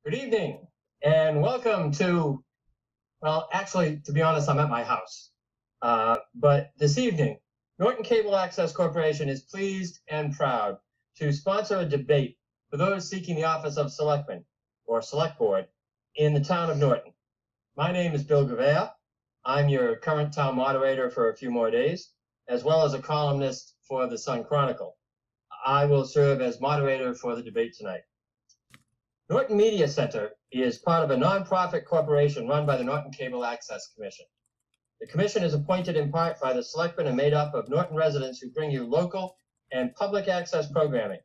Good evening and welcome to, well, actually, to be honest, I'm at my house. But this evening, Norton Cable Access Corporation is pleased and proud to sponsor a debate for those seeking the office of Selectman or Select Board in the town of Norton. My name is Bill Gouveia. I'm your current town moderator for a few more days, as well as a columnist for the Sun Chronicle. I will serve as moderator for the debate tonight. Norton Media Center is part of a nonprofit corporation run by the Norton Cable Access Commission. The commission is appointed in part by the Selectmen and made up of Norton residents who bring you local and public access programming.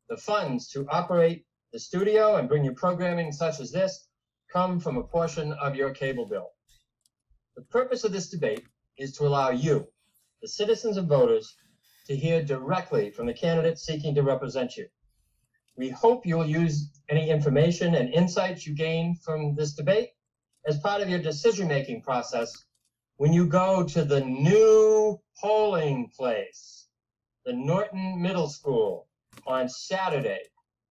The funds to operate the studio and bring you programming such as this come from a portion of your cable bill. The purpose of this debate is to allow you, the citizens and voters, to hear directly from the candidates seeking to represent you. We hope you'll use any information and insights you gain from this debate as part of your decision-making process when you go to the new polling place, the Norton Middle School, on Saturday,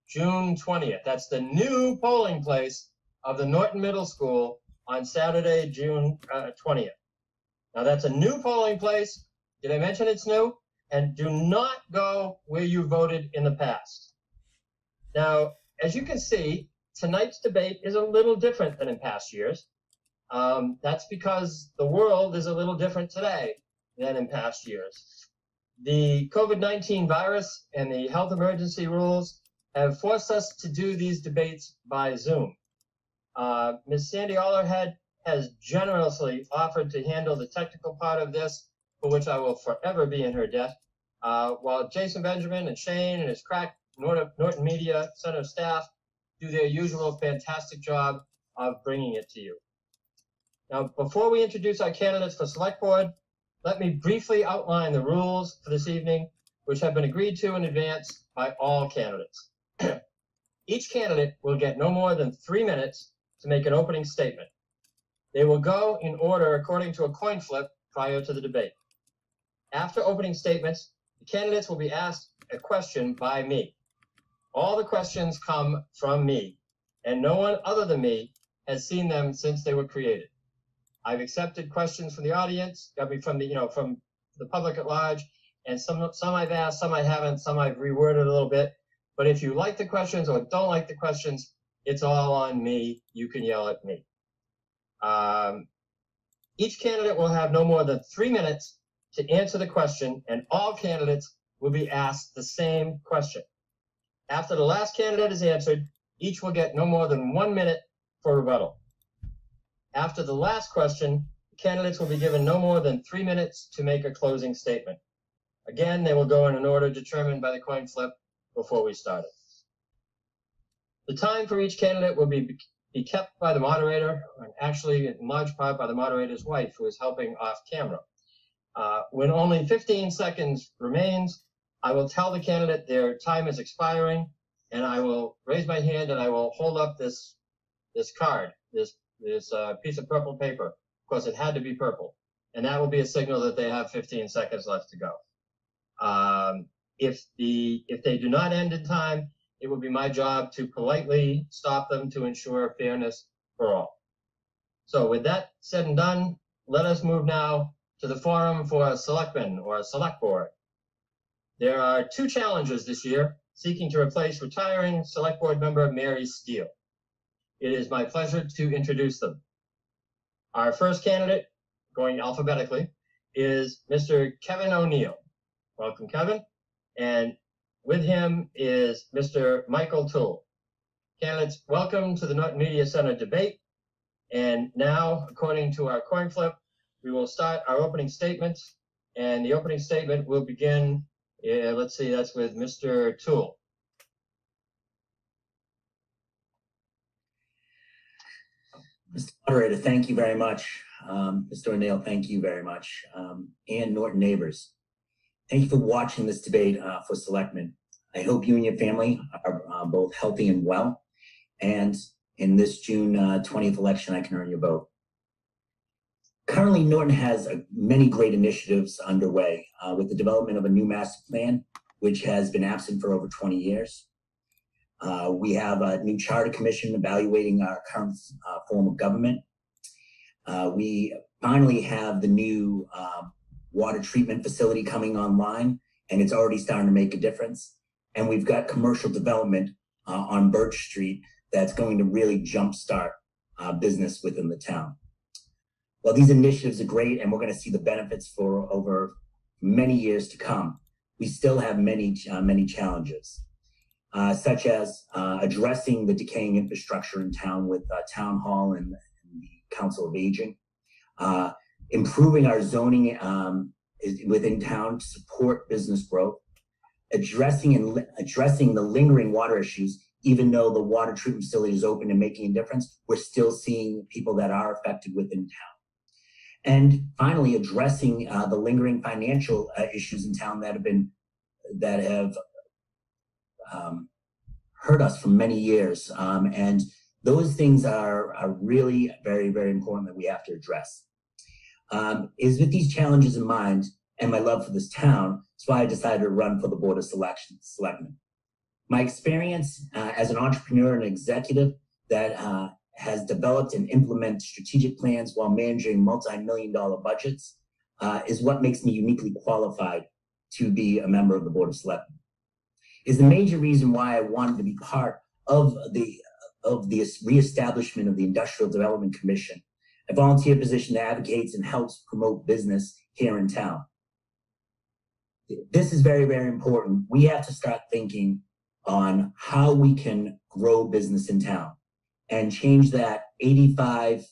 June 20th. That's the new polling place of the Norton Middle School on Saturday, June 20th. Now that's a new polling place. Did I mention it's new? And do not go where you voted in the past. Now, as you can see, tonight's debate is a little different than in past years. That's because the world is a little different today than in past years. The COVID-19 virus and the health emergency rules have forced us to do these debates by Zoom. Ms. Sandy Ollerhead has generously offered to handle the technical part of this, for which I will forever be in her debt, while Jason Benjamin and Shane and his crack Norton Media Center staff do their usual fantastic job of bringing it to you. Now, before we introduce our candidates for Select Board, let me briefly outline the rules for this evening, which have been agreed to in advance by all candidates. Each candidate will get no more than 3 minutes to make an opening statement. They will go in order according to a coin flip prior to the debate. After opening statements, the candidates will be asked a question by me. All the questions come from me, and no one other than me has seen them since they were created. I've accepted questions from the audience, from the public at large, and some I've asked, some I haven't, some I've reworded a little bit. But if you like the questions or don't like the questions, it's all on me. You can yell at me. Each candidate will have no more than 3 minutes to answer the question, and all candidates will be asked the same question. After the last candidate is answered, each will get no more than 1 minute for rebuttal. After the last question, the candidates will be given no more than 3 minutes to make a closing statement. Again, they will go in an order determined by the coin flip before we started. The time for each candidate will be kept by the moderator, and actually in large part by the moderator's wife, who is helping off camera. When only 15 seconds remains, I will tell the candidate their time is expiring, and I will raise my hand and I will hold up this card, this piece of purple paper. Of course, it had to be purple, and that will be a signal that they have 15 seconds left to go. If they do not end in time, it will be my job to politely stop them to ensure fairness for all. So with that said and done, let us move now to the forum for Selectmen or Select Board. There are 2 challengers this year seeking to replace retiring Select Board member Mary Steele. It is my pleasure to introduce them. Our first candidate, going alphabetically, is Mr. Kevin O'Neill. Welcome, Kevin. And with him is Mr. Michael Toole. Candidates, welcome to the Norton Media Center debate. And now, according to our coin flip, we will start our opening statements. And the opening statement will begin, let's see, that's with Mr. Toole. Mr. Moderator, thank you very much. Mr. O'Neill, thank you very much. And Norton neighbors, thank you for watching this debate for Selectmen. I hope you and your family are both healthy and well. And in this June 20th election, I can earn your vote. Currently, Norton has many great initiatives underway with the development of a new master plan, which has been absent for over 20 years. We have a new charter commission evaluating our current form of government. We finally have the new water treatment facility coming online, and it's already starting to make a difference. And we've got commercial development on Birch Street that's going to really jumpstart business within the town. Well, these initiatives are great, and we're going to see the benefits for over many years to come. We still have many challenges, such as addressing the decaying infrastructure in town with Town Hall and the Council of Aging, improving our zoning within town to support business growth, addressing the lingering water issues. Even though the water treatment facility is open and making a difference, we're still seeing people that are affected within town. And finally, addressing the lingering financial issues in town that have hurt us for many years. And those things are really very, very important that we have to address. Is with these challenges in mind and my love for this town, that's why I decided to run for the Board of Selectmen. My experience as an entrepreneur and executive that has developed and implemented strategic plans while managing multi-million-dollar budgets is what makes me uniquely qualified to be a member of the Board of Selectmen. Is the major reason why I wanted to be part of the reestablishment of the Industrial Development Commission, a volunteer position that advocates and helps promote business here in town. This is very, very important. We have to start thinking on how we can grow business in town and change that 85-15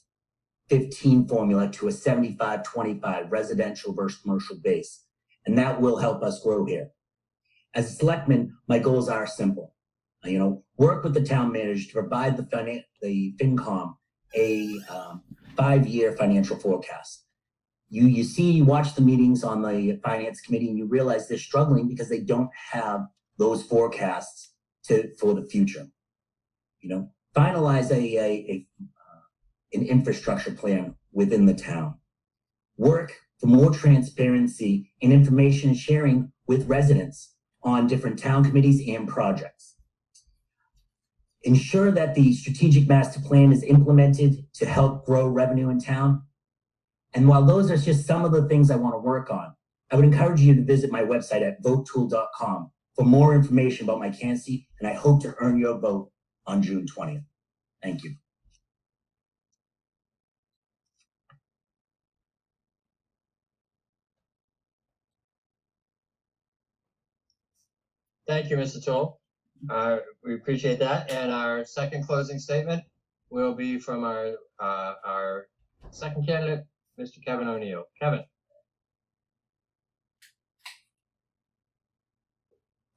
formula to a 75-25 residential versus commercial base. And that will help us grow here. As a selectman, my goals are simple. Work with the town manager to provide the FinCom a 5-year financial forecast. You watch the meetings on the finance committee and you realize they're struggling because they don't have those forecasts for the future. Finalize an infrastructure plan within the town. Work for more transparency and information sharing with residents on different town committees and projects. Ensure that the strategic master plan is implemented to help grow revenue in town. And while those are just some of the things I want to work on, I would encourage you to visit my website at votetool.com for more information about my candidacy, and I hope to earn your vote on June 20th. Thank you. Thank you, Mr. Toole. We appreciate that. And our second closing statement will be from our second candidate, Mr. Kevin O'Neill. Kevin.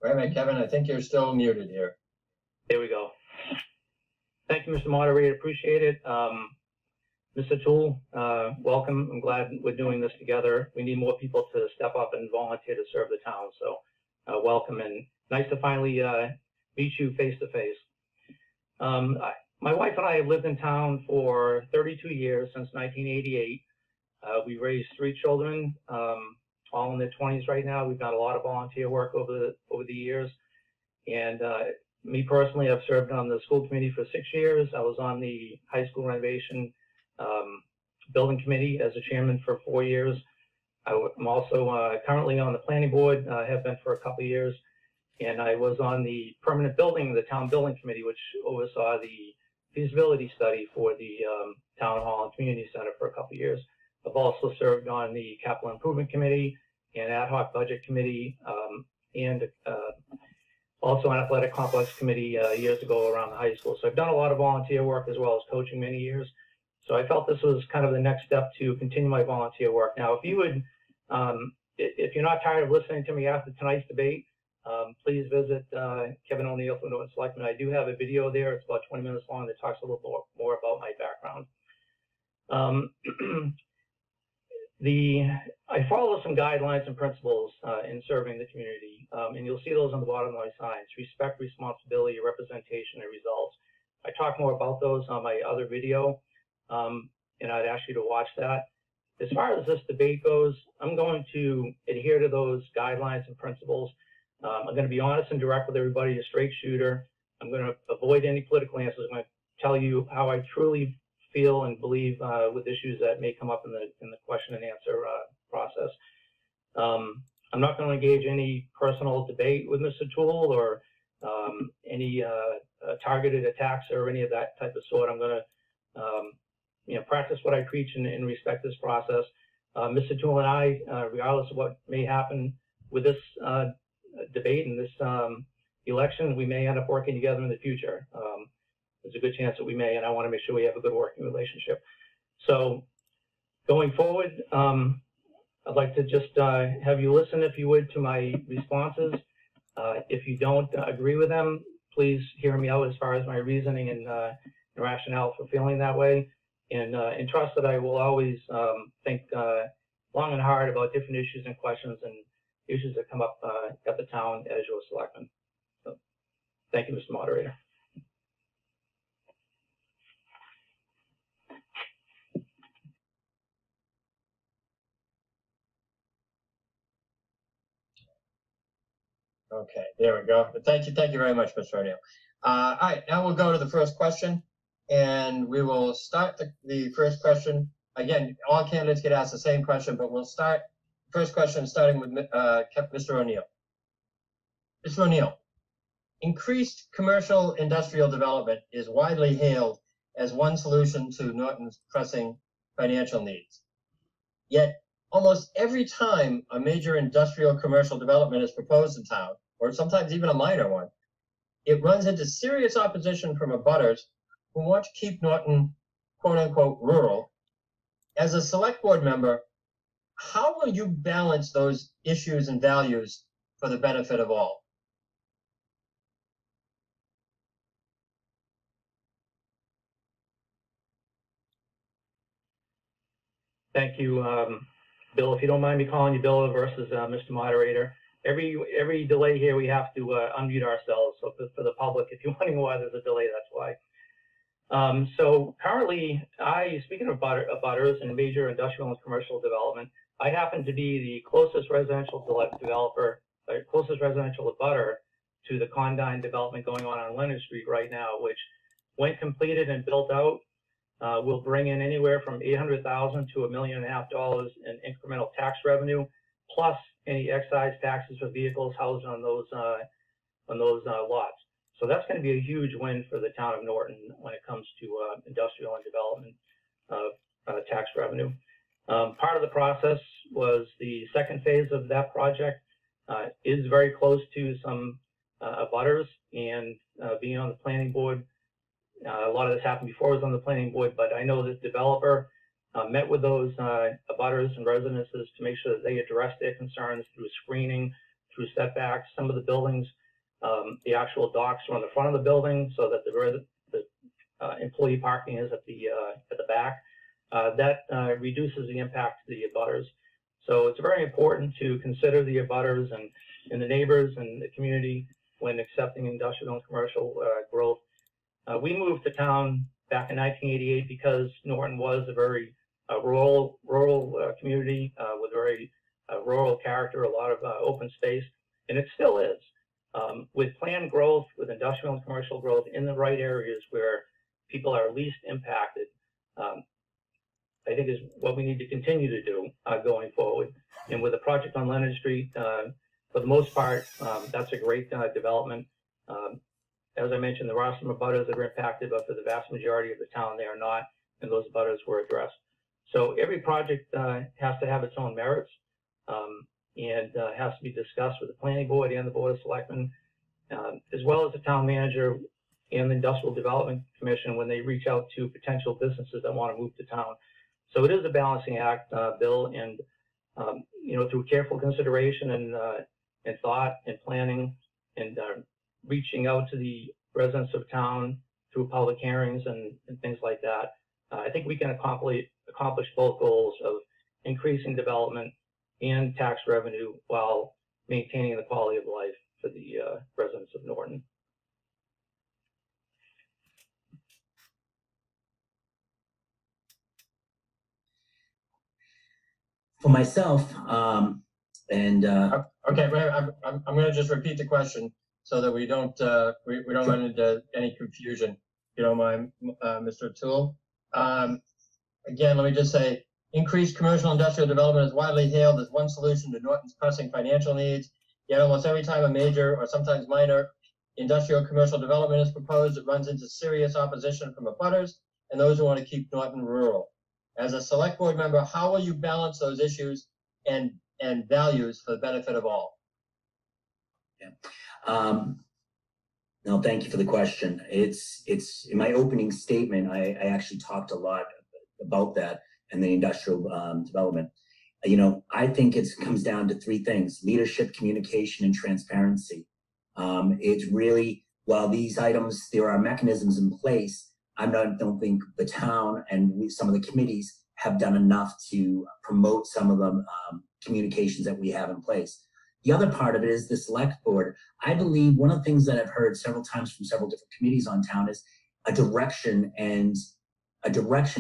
Wait a minute, Kevin, I think you're still muted here. There we go. Thank you, Mr. Moderator. Appreciate it. Mr. Toole, welcome. I'm glad we're doing this together. We need more people to step up and volunteer to serve the town. So welcome, and nice to finally meet you face to face. My wife and I have lived in town for 32 years, since 1988. We raised 3 children, all in their 20s right now. We've done a lot of volunteer work over the years. And me personally, I've served on the school committee for 6 years. I was on the high school renovation building committee as a chairman for 4 years. I'm also currently on the planning board, have been for a couple of years. And I was on the permanent building, the town building committee, which oversaw the feasibility study for the town hall and community center for a couple of years. I've also served on the capital improvement committee and ad hoc budget committee, and also an athletic complex committee years ago around the high school. So I've done a lot of volunteer work as well as coaching many years. So I felt this was kind of the next step to continue my volunteer work. Now, if you would, if you're not tired of listening to me after tonight's debate, please visit Kevin O'Neill from Norton Selectman. I do have a video there. It's about 20 minutes long that talks a little more about my background. I follow some guidelines and principles in serving the community, and you'll see those on the bottom of my signs: respect, responsibility, representation, and results. I talk more about those on my other video, and I'd ask you to watch that. As far as this debate goes, I'm going to adhere to those guidelines and principles. I'm going to be honest and direct with everybody, a straight shooter, I'm going to avoid any political answers. I'm going to tell you how I truly feel and believe with issues that may come up in the question and answer process. I'm not going to engage any personal debate with Mr. Toole or any targeted attacks or any of that type of sort. I'm going to practice what I preach and respect this process. Mr. Toole and I, regardless of what may happen with this debate and this election, we may end up working together in the future. There's a good chance that we may, and I want to make sure we have a good working relationship. So going forward, I'd like to just have you listen, if you would, to my responses. If you don't agree with them, please hear me out as far as my reasoning and rationale for feeling that way. And trust that I will always think long and hard about different issues and questions and issues that come up at the town as your selectman. So, thank you, Mr. Moderator. Okay, there we go. But thank you very much, Mr. O'Neill. All right, now we'll go to the first question, and we will start the first question. Again, all candidates get asked the same question, but we'll start first question starting with Mr. O'Neill. Mr. O'Neill, increased commercial industrial development is widely hailed as one solution to Norton's pressing financial needs. Yet, almost every time a major industrial commercial development is proposed in town, or sometimes even a minor one, it runs into serious opposition from abutters who want to keep Norton, quote unquote, rural. As a select board member, how will you balance those issues and values for the benefit of all? Thank you, Bill. If you don't mind me calling you Bill versus Mr. Moderator. Every delay here, we have to unmute ourselves. So for the public, if you're wondering why there's a delay, that's why. So currently, speaking of abutters and major industrial and commercial development, I happen to be the closest residential developer, closest residential abutter to the Condyne development going on Leonard Street right now, which, when completed and built out, will bring in anywhere from $800,000 to $1.5 million in incremental tax revenue, plus any excise taxes for vehicles housed on those lots. So that's going to be a huge win for the town of Norton when it comes to industrial and development tax revenue. Part of the process was the second phase of that project is very close to some abutters, and being on the planning board, a lot of this happened before I was on the planning board, but I know this developer met with those abutters and residences to make sure that they addressed their concerns through screening, through setbacks. Some of the buildings, the actual docks are on the front of the building, so that the employee parking is at the back. That reduces the impact to the abutters. So it's very important to consider the abutters and the neighbors and the community when accepting industrial and commercial growth. We moved to town back in 1988 because Norton was a very rural community with very rural character, a lot of open space, and it still is. With planned growth, with industrial and commercial growth in the right areas where people are least impacted, I think is what we need to continue to do going forward. And with the project on Leonard Street, for the most part, that's a great development. As I mentioned, there are some abutters that are impacted, but for the vast majority of the town, they are not, and those abutters were addressed. So every project has to have its own merits and has to be discussed with the planning board and the board of selectmen, as well as the town manager and the industrial development commission when they reach out to potential businesses that want to move to town. So it is a balancing act, Bill, and through careful consideration and thought and planning and reaching out to the residents of town through public hearings and things like that, I think we can accomplish both goals of increasing development and tax revenue while maintaining the quality of life for the residents of Norton. For myself, okay, I'm going to just repeat the question. so that we don't run into any confusion. If you don't mind, Mr. Toole. Again, let me just say, increased commercial industrial development is widely hailed as one solution to Norton's pressing financial needs. Yet almost every time a major or sometimes minor industrial commercial development is proposed, it runs into serious opposition from abutters and those who want to keep Norton rural. As a select board member, how will you balance those issues and values for the benefit of all? Yeah. No, thank you for the question. It's in my opening statement, I actually talked a lot about that and the industrial development. You know, I think it comes down to three things: leadership, communication, and transparency. It's really, while these items, there are mechanisms in place, don't think the town and some of the committees have done enough to promote some of the communications that we have in place. The other part of it is the select board. I believe one of the things that I've heard several times from several different committees on town is a direction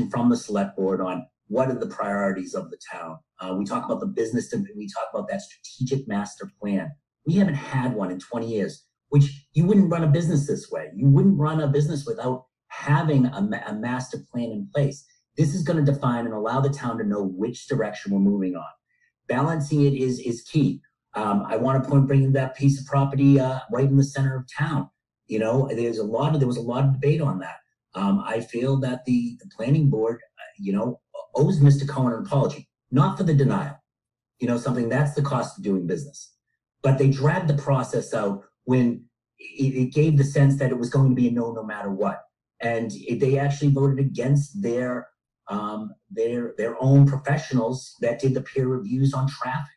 from the select board on what are the priorities of the town. We talk about the business, we talk about that strategic master plan. We haven't had one in 20 years, which you wouldn't run a business this way. You wouldn't run a business without having a master plan in place. This is going to define and allow the town to know which direction we're moving on. Balancing it is key. I want to bring that piece of property right in the center of town. You know, there was a lot of debate on that. I feel that the planning board, you know, owes Mr. Cohen an apology, not for the denial. You know, something that's the cost of doing business. But they dragged the process out when it gave the sense that it was going to be a no matter what. And they actually voted against their own professionals that did the peer reviews on traffic.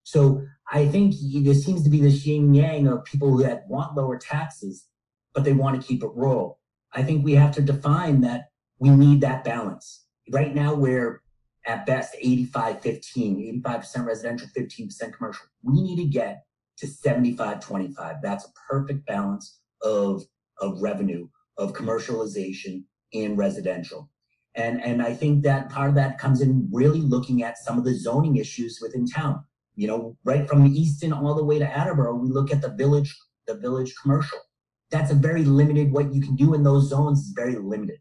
So I think there seems to be this yin yang of people that want lower taxes, but they want to keep it rural. I think we have to define that we need that balance. Right now, we're at best 85-15, 85% residential, 15% commercial. We need to get to 75-25. That's a perfect balance of revenue, of commercialization and residential. And I think that part of that comes in really looking at some of the zoning issues within town. You know, right from Easton all the way to Attleboro, we look at the village commercial. That's a very limited, what you can do in those zones is very limited.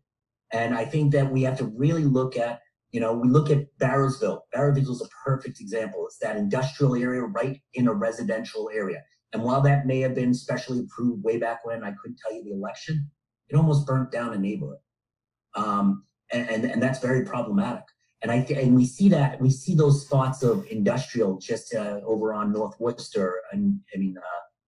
And I think that we have to really look at, you know, we look at Barrowsville. Barrowsville is a perfect example. It's that industrial area right in a residential area. And while that may have been specially approved way back when, I couldn't tell you the election, it almost burnt down a neighborhood. And that's very problematic. And we see those spots of industrial just over on North Worcester and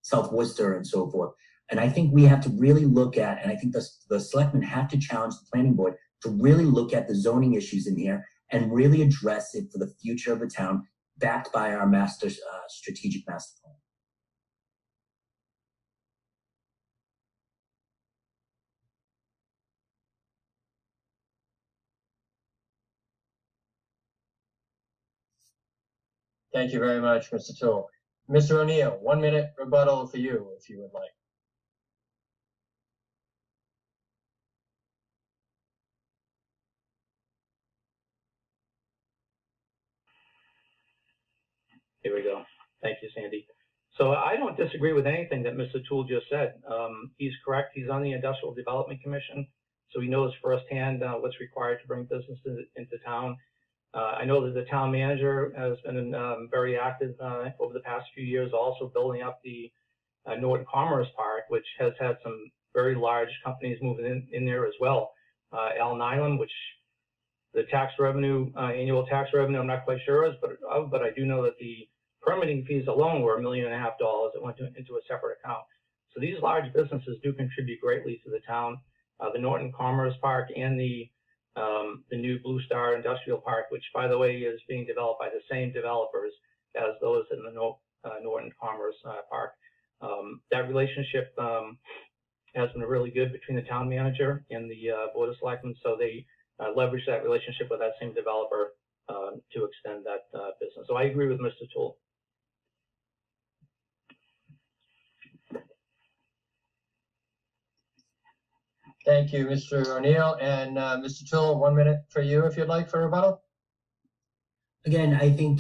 South Worcester and so forth. And I think we have to really look at, and I think the selectmen have to challenge the planning board to really look at the zoning issues in here and really address it for the future of the town, backed by our strategic master plan. Thank you very much, Mr. Toole. Mr. O'Neill, 1 minute rebuttal for you, if you would like. Here we go. Thank you, Sandy. So I don't disagree with anything that Mr. Toole just said. He's correct. He's on the Industrial Development Commission, so he knows firsthand what's required to bring businesses into town. I know that the town manager has been very active over the past few years, also building up the Norton Commerce Park, which has had some very large companies moving in there as well. Al Nyland, which the tax revenue, annual tax revenue, I'm not quite sure of, but I do know that the permitting fees alone were $1.5 million that went into a separate account. So these large businesses do contribute greatly to the town. The Norton Commerce Park and the new Blue Star Industrial Park, which, by the way, is being developed by the same developers as those in the Norton Commerce Park. That relationship has been really good between the town manager and the Board of Selectmen, so they leverage that relationship with that same developer to extend that business. So I agree with Mr. Toole. Thank you, Mr. O'Neill. And Mr. Toole, 1 minute for you, if you'd like, for rebuttal. Again, I think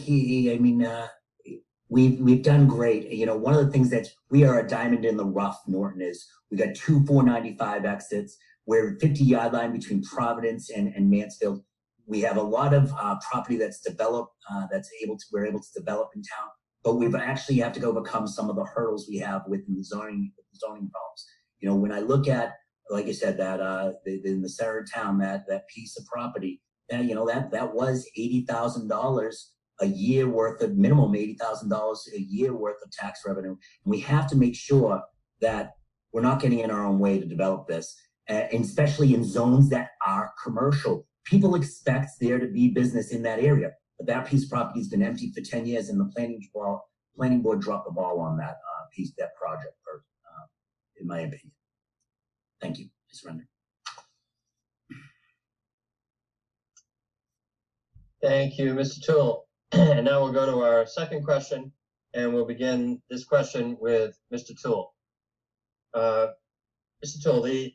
we've done great. You know, one of the things that we are a diamond in the rough, Norton is, we got 2 495 exits. We're 50-yard line between Providence and Mansfield. We have a lot of property that's developed, we're able to develop in town, but we've actually have to overcome some of the hurdles we have within the zoning problems. You know, when I look at, like I said, that in the center of town, that piece of property, and you know, that was $80,000 a year worth of minimum, $80,000 a year worth of tax revenue. And we have to make sure that we're not getting in our own way to develop this, and especially in zones that are commercial. People expect there to be business in that area, but that piece of property has been empty for 10 years, and the planning board dropped the ball on that that project, in my opinion. Thank you. I surrender. Thank you, Mr. Toole. And now we'll go to our second question, and we'll begin this question with Mr. Toole. Mr. Toole, the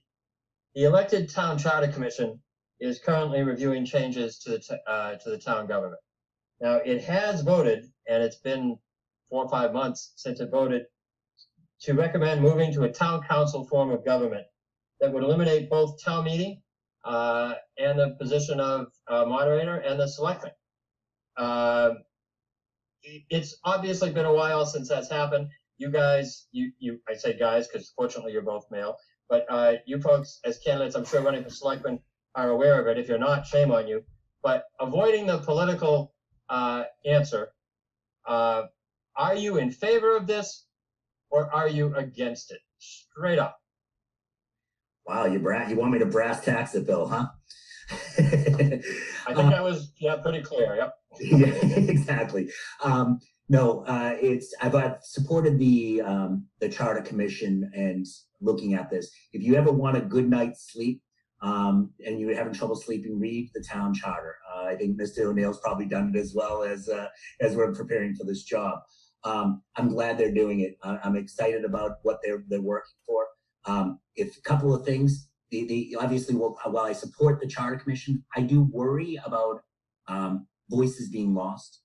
elected Town Charter Commission is currently reviewing changes to the town government. Now, it has voted, and it's been 4 or 5 months since it voted, to recommend moving to a town council form of government that would eliminate both town meeting and the position of moderator and the selectman. It's obviously been a while since that's happened. You guys, I say guys because fortunately you're both male, but you folks as candidates, I'm sure running for selectman, are aware of it. If you're not, shame on you. But avoiding the political answer, are you in favor of this or are you against it? Straight up. Wow, you want me to brass tax it, Bill, huh? I think that was pretty clear. Yep. Yeah, exactly. No, I've supported the Charter Commission and looking at this. If you ever want a good night's sleep and you're having trouble sleeping, read the town charter. I think Mr. O'Neill's probably done it as well as we're preparing for this job. I'm glad they're doing it. I'm excited about what they're working for. If a couple of things, obviously, while I support the Charter Commission, I do worry about voices being lost.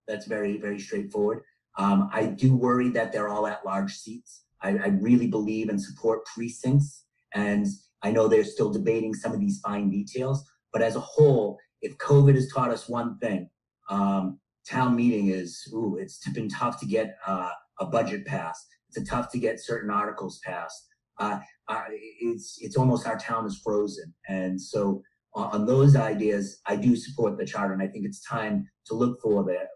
That's very, very straightforward. I do worry that they're all at large seats. I really believe and support precincts, and I know they're still debating some of these fine details, but as a whole, if COVID has taught us one thing, town meeting is, it's been tough to get a budget passed. It's tough to get certain articles passed. It's almost our town is frozen. And so on those ideas, I do support the charter, and I think it's time to look for that.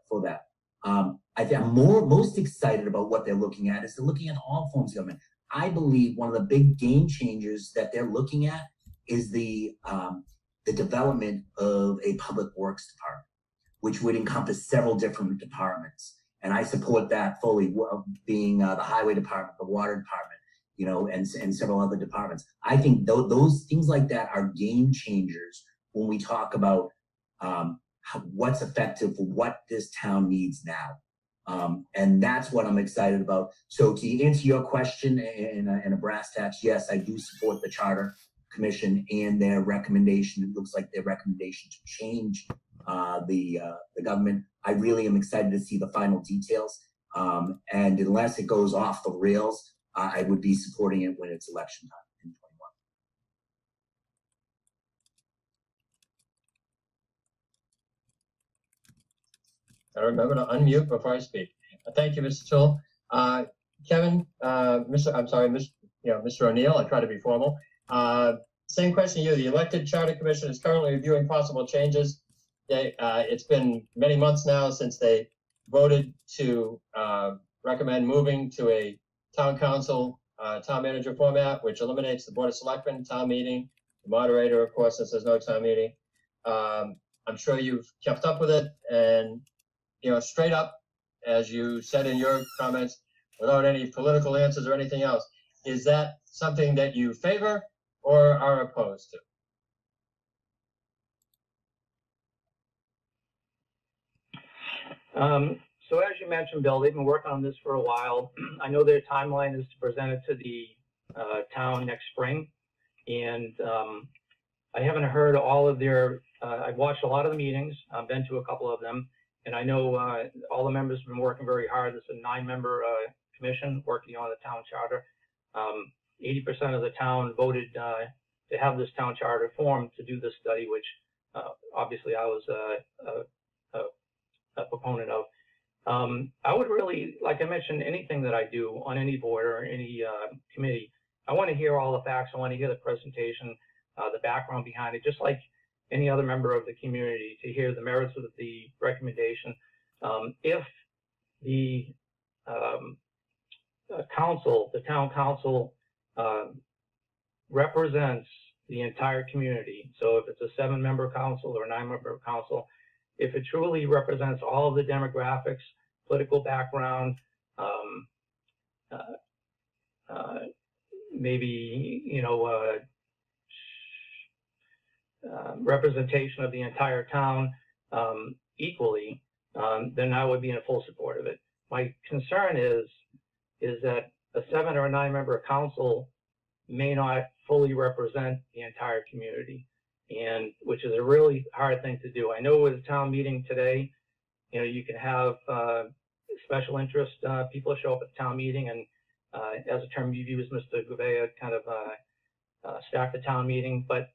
I think I'm most excited about what they're looking at is they're looking at all forms of government. I believe one of the big game changers that they're looking at is the development of a public works department, which would encompass several different departments. And I support that fully, being the highway department, the water department, you know, and several other departments. I think those things like that are game changers when we talk about what's effective for what this town needs now. And that's what I'm excited about. So to answer your question in a brass tacks, yes, I do support the Charter Commission and their recommendation. It looks like their recommendation to change the government. I really am excited to see the final details. And unless it goes off the rails, I would be supporting it when it's election time in 21. I remember to unmute before I speak. Thank you, Mr. Toole. Kevin, Mr. O'Neill, I try to be formal. Same question to you. The elected Charter Commission is currently reviewing possible changes. It's been many months now since they voted to recommend moving to a town council, town manager format, which eliminates the Board of Selectmen, town meeting, the moderator, of course, since there's no town meeting. I'm sure you've kept up with it, and straight up, as you said in your comments, without any political answers or anything else, is that something that you favor or are opposed to? So as you mentioned, Bill, they've been working on this for a while. I know their timeline is to present it to the town next spring. And I haven't heard all of their, I've watched a lot of the meetings. I've been to a couple of them. And I know all the members have been working very hard. It's a 9-member commission working on the town charter. 80% of the town voted to have this town charter formed to do this study, which obviously I was a proponent of. I would really, like I mentioned, anything that I do on any board or any committee, I want to hear all the facts. I want to hear the presentation, the background behind it, just like any other member of the community, to hear the merits of the recommendation. If the council, the town council, represents the entire community, so if it's a 7-member council or a 9-member council, if it truly represents all of the demographics, political background, maybe, you know, representation of the entire town equally, then I would be in full support of it. My concern is that a 7 or a 9-member council may not fully represent the entire community, and which is a really hard thing to do. I know with a town meeting today, you know, you can have special interest people show up at the town meeting, and as a term you've used, Mr. Gouveia, kind of staff the town meeting. But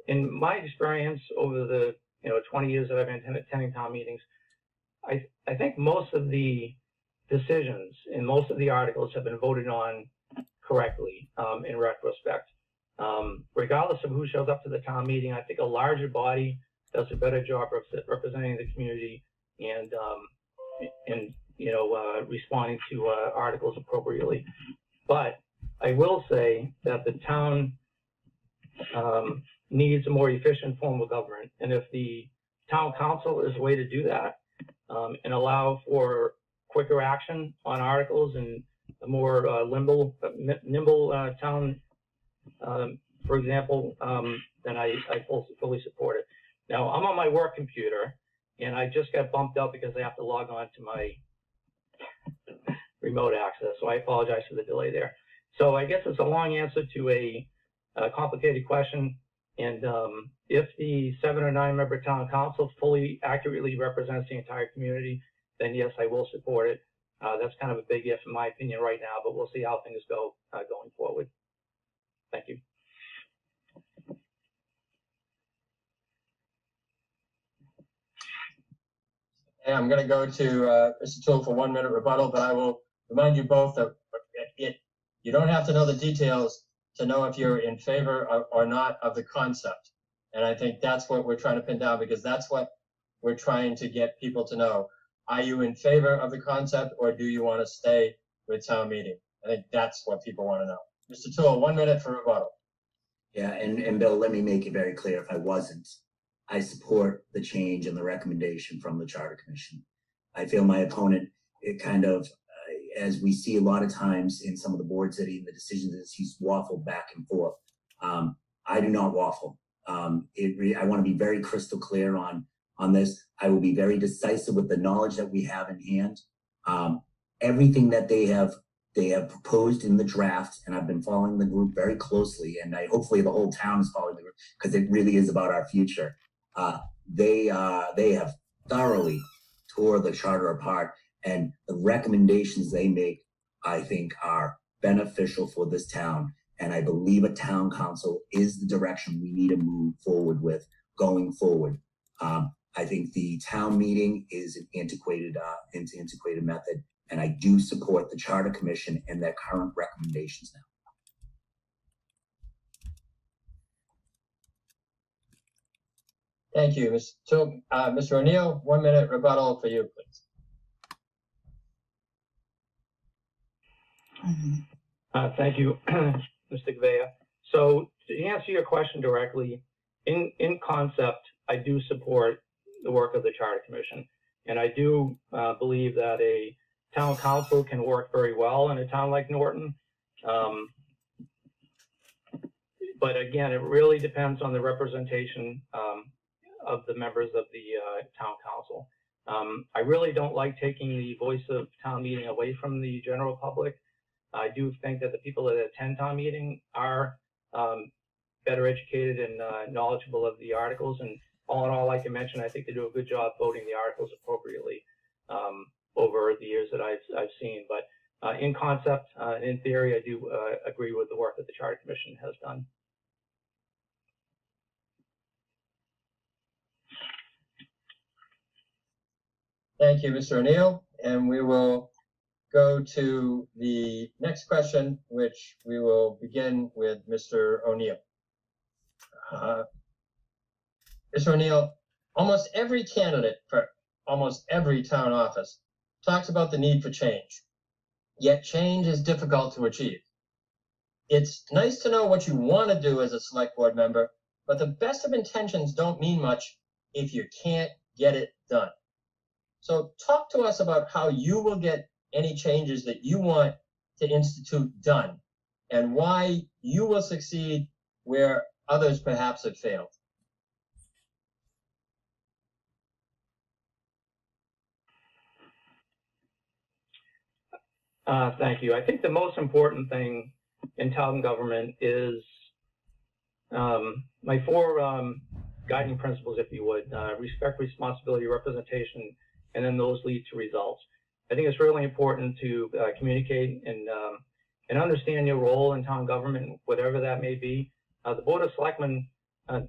in my experience over the 20 years that I've been attending town meetings, I think most of the decisions and most of the articles have been voted on correctly in retrospect. Regardless of who shows up to the town meeting, I think a larger body does a better job of representing the community and responding to articles appropriately. But I will say that the town needs a more efficient form of government, and if the town council is a way to do that and allow for quicker action on articles and a more nimble town, for example, then I fully support it. Now, I'm on my work computer, and I just got bumped up because I have to log on to my remote access, so I apologize for the delay there. So I guess it's a long answer to a complicated question, and if the 7 or 9 member town council fully accurately represents the entire community, then yes, I will support it. That's kind of a big if in my opinion right now, but we'll see how things go going forward. Thank you. And I'm going to go to Mr. Toole for 1-minute rebuttal, but I will remind you both that you don't have to know the details to know if you're in favor or not of the concept. And I think that's what we're trying to pin down, because that's what we're trying to get people to know. Are you in favor of the concept, or do you want to stay with town meeting? I think that's what people want to know. Mr. Toole, 1 minute for rebuttal. Yeah, and Bill, let me make it very clear, if I wasn't, I support the change and the recommendation from the Charter Commission. I feel my opponent, it kind of, as we see a lot of times in some of the boards that the decisions that he's waffled back and forth. I do not waffle. I want to be very crystal clear on this. I will be very decisive with the knowledge that we have in hand. Everything that they have proposed in the draft, and I've been following the group very closely, and hopefully the whole town is following the group, because it really is about our future. They have thoroughly tore the charter apart, and the recommendations they make, I think, are beneficial for this town. And I believe a town council is the direction we need to move forward with going forward. I think the town meeting is an antiquated method, and I do support the Charter Commission and their current recommendations now. Thank you, Mr. Toole. Mr. O'Neill, 1 minute rebuttal for you, please. Thank you, Mr. Gouveia. So to answer your question directly, in concept, I do support the work of the Charter Commission, and I do believe that a town council can work very well in a town like Norton. But again, it really depends on the representation of the members of the town council. I really don't like taking the voice of town meeting away from the general public. I do think that the people that attend town meeting are better educated and knowledgeable of the articles, and all in all, like I mentioned, I think they do a good job voting the articles appropriately over the years that I've seen. But in concept, in theory, I do agree with the work that the Charter Commission has done. Thank you, Mr. O'Neill. And we will go to the next question, which we will begin with Mr. O'Neill. Mr. O'Neill, almost every candidate for almost every town office talks about the need for change, yet change is difficult to achieve. It's nice to know what you want to do as a select board member, but the best of intentions don't mean much if you can't get it done. So talk to us about how you will get any changes that you want to institute done and why you will succeed where others perhaps have failed. Thank you. I think the most important thing in town government is my four guiding principles, if you would: respect, responsibility, representation, and then those lead to results. I think it's really important to communicate and understand your role in town government, whatever that may be. The Board of Selectmen, to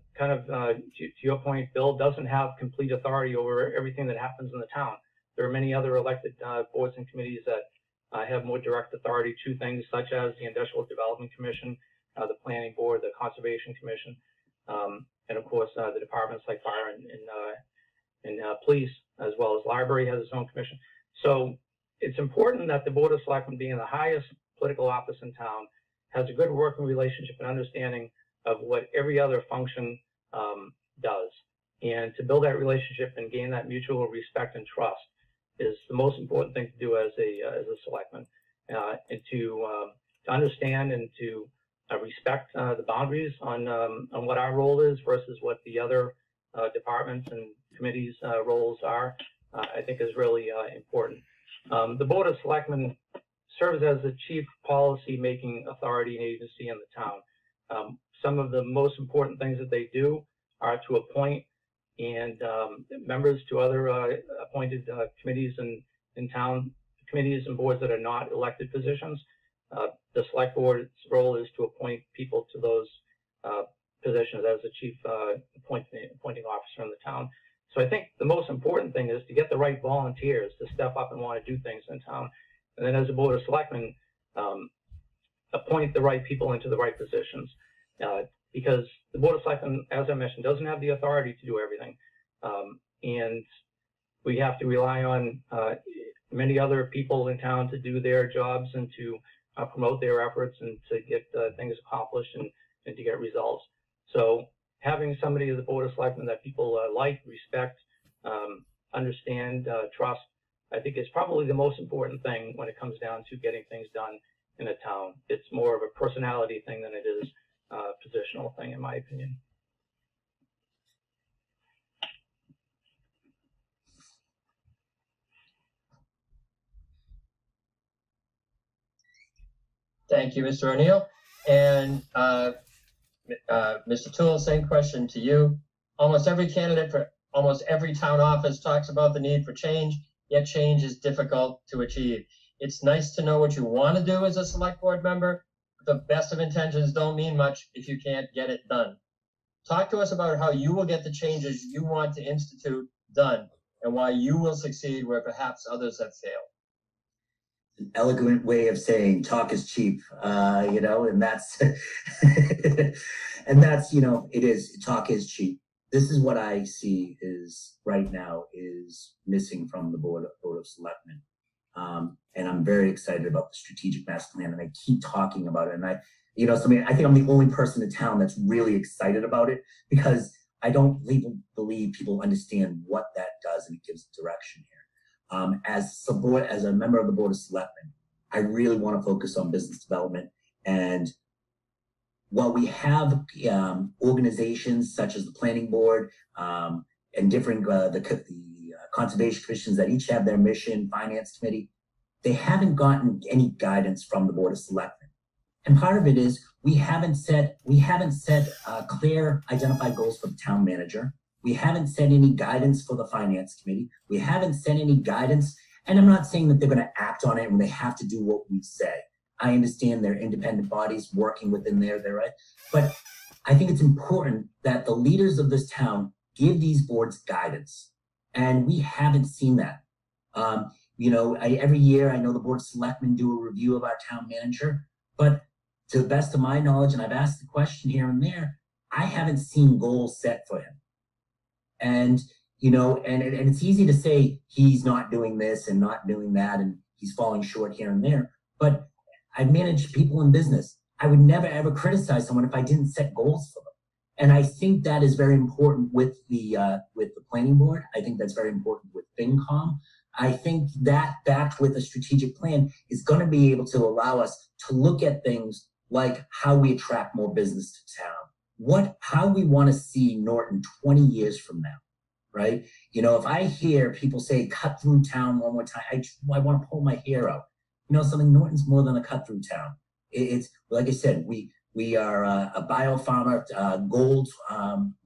your point, Bill, doesn't have complete authority over everything that happens in the town. There are many other elected boards and committees that have more direct authority to things, such as the Industrial Development Commission, the Planning Board, the Conservation Commission, and of course the departments like fire and police, as well as library has its own commission. So it's important that the Board of Selectmen, being the highest political office in town, has a good working relationship and understanding of what every other function does. And to build that relationship and gain that mutual respect and trust is the most important thing to do as a selectman, and to understand and to respect the boundaries on what our role is versus what the other departments and committees' roles are, I think is really important. The Board of Selectmen serves as the chief policy-making authority and agency in the town. Some of the most important things that they do are to appoint and members to other appointed committees in town, committees and boards that are not elected positions. The select board's role is to appoint people to those positions as the chief appointing officer in the town. So I think the most important thing is to get the right volunteers to step up and want to do things in town. And then as a Board of Selectmen, appoint the right people into the right positions. Because the Board of Selectmen, as I mentioned, doesn't have the authority to do everything. And we have to rely on many other people in town to do their jobs and to promote their efforts and to get things accomplished and to get results. So having somebody as the Board of Selectmen that people like, respect, understand, trust, I think is probably the most important thing when it comes down to getting things done in a town. It's more of a personality thing than it is positional thing, in my opinion. Thank you, Mr. O'Neill. And Mr. Toole, same question to you. Almost every candidate for almost every town office talks about the need for change, yet change is difficult to achieve. It's nice to know what you want to do as a select board member, but the best of intentions don't mean much if you can't get it done. Talk to us about how you will get the changes you want to institute done and why you will succeed where perhaps others have failed. An elegant way of saying talk is cheap, and that's, and that's, it is, talk is cheap. This is what I see is right now is missing from the Board of Selectmen. And I'm very excited about the strategic master plan, and I keep talking about it. And I think I'm the only person in town that's really excited about it, because I don't believe people understand what that does, and it gives direction here. As a member of the Board of Selectmen, I really want to focus on business development. And while we have organizations such as the Planning Board and different the conservation commissions that each have their mission, finance committee, they haven't gotten any guidance from the Board of Selectmen. And part of it is we haven't set clear identified goals for the town manager. We haven't set any guidance for the finance committee. We haven't set any guidance, and I'm not saying that they're going to act on it and they have to do what we say. I understand they're independent bodies working within their right, but I think it's important that the leaders of this town give these boards guidance, and we haven't seen that. Every year I know the board of selectmen do a review of our town manager, but to the best of my knowledge, and I've asked the question here and there, I haven't seen goals set for him. And and it's easy to say he's not doing this and not doing that, and he's falling short here and there. But I've managed people in business. I would never ever criticize someone if I didn't set goals for them. And I think that is very important with the planning board. I think that's very important with FinCom. I think that backed with a strategic plan is going to be able to allow us to look at things like how we attract more business to town, how we want to see Norton 20 years from now, right? If I hear people say cut through town one more time, I want to pull my hair out. Something, Norton's more than a cut through town. It's like I said, we are a biopharma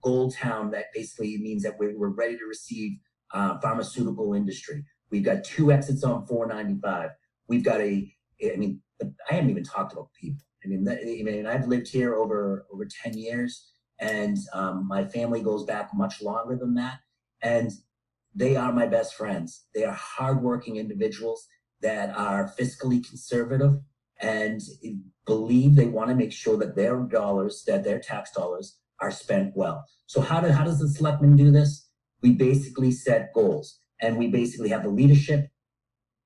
gold town that basically means that we're ready to receive pharmaceutical industry. We've got 2 exits on 495. We've got I haven't even talked about people. I've lived here over 10 years, and my family goes back much longer than that. And they are my best friends. They are hardworking individuals that are fiscally conservative and believe they want to make sure that their tax dollars are spent well. So how does the selectmen do this? We basically set goals, and we basically have the leadership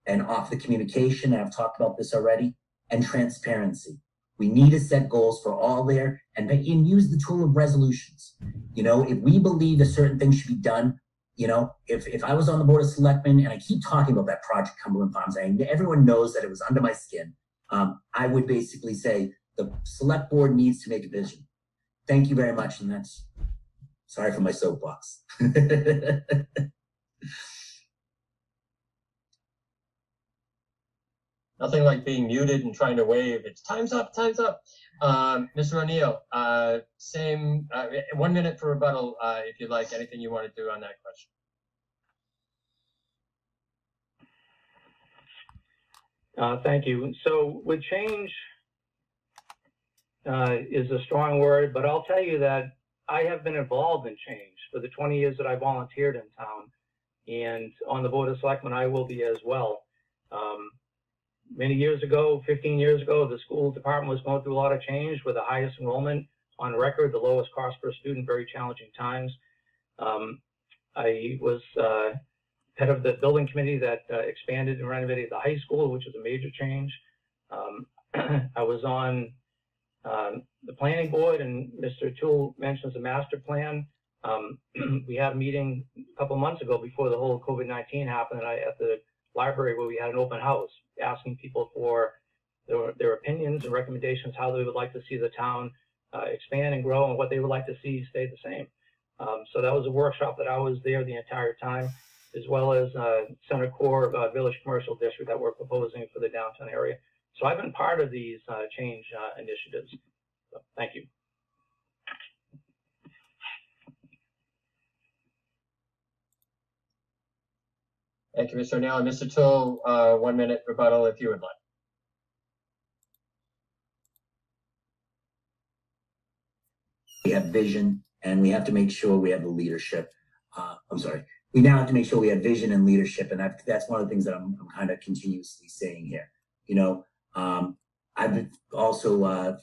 and offer the communication. I've talked about this already, and transparency. We need to set goals for all there and use the tool of resolutions. If we believe a certain thing should be done, if I was on the board of selectmen, and I keep talking about that project Cumberland Farms, and everyone knows that it was under my skin, I would basically say the select board needs to make a vision. Thank you very much, and that's, sorry for my soapbox. Nothing like being muted and trying to wave. It's time's up, time's up. Mr. O'Neill, same, 1 minute for rebuttal, if you'd like, anything you want to do on that question. Thank you. So with change is a strong word, but I'll tell you that I have been involved in change for the 20 years that I volunteered in town, and on the board of selectmen, I will be as well. Many years ago, 15 years ago, the school department was going through a lot of change with the highest enrollment on record, the lowest cost per student, very challenging times. I was head of the building committee that expanded and renovated the high school, which was a major change. I was on the planning board, and Mr. Toole mentions the master plan. We had a meeting a couple of months ago before the whole COVID-19 happened, and at the library where we had an open house asking people for their opinions and recommendations, how they would like to see the town expand and grow, and what they would like to see stay the same. So that was a workshop that I was there the entire time, as well as Center Core Village Commercial District that we're proposing for the downtown area. So I've been part of these change initiatives. So, thank you. Thank you, Mr. O'Neill. And Mr. Toole, 1 minute rebuttal if you would like. We have vision, and we have to make sure we have the leadership. We now have to make sure we have vision and leadership, and that's one of the things that I'm kind of continuously saying here. I've also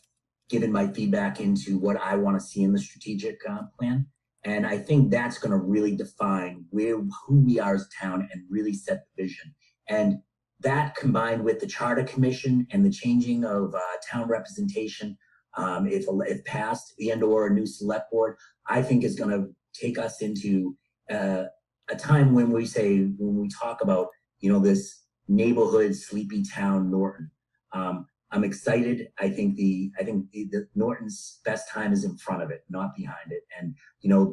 given my feedback into what I want to see in the strategic plan. And I think that's going to really define who we are as a town and really set the vision. And that, combined with the charter commission and the changing of town representation, if passed, and/or a new select board, I think is going to take us into a time when we talk about this neighborhood sleepy town Norton. I'm excited. I think the Norton's best time is in front of it, not behind it. And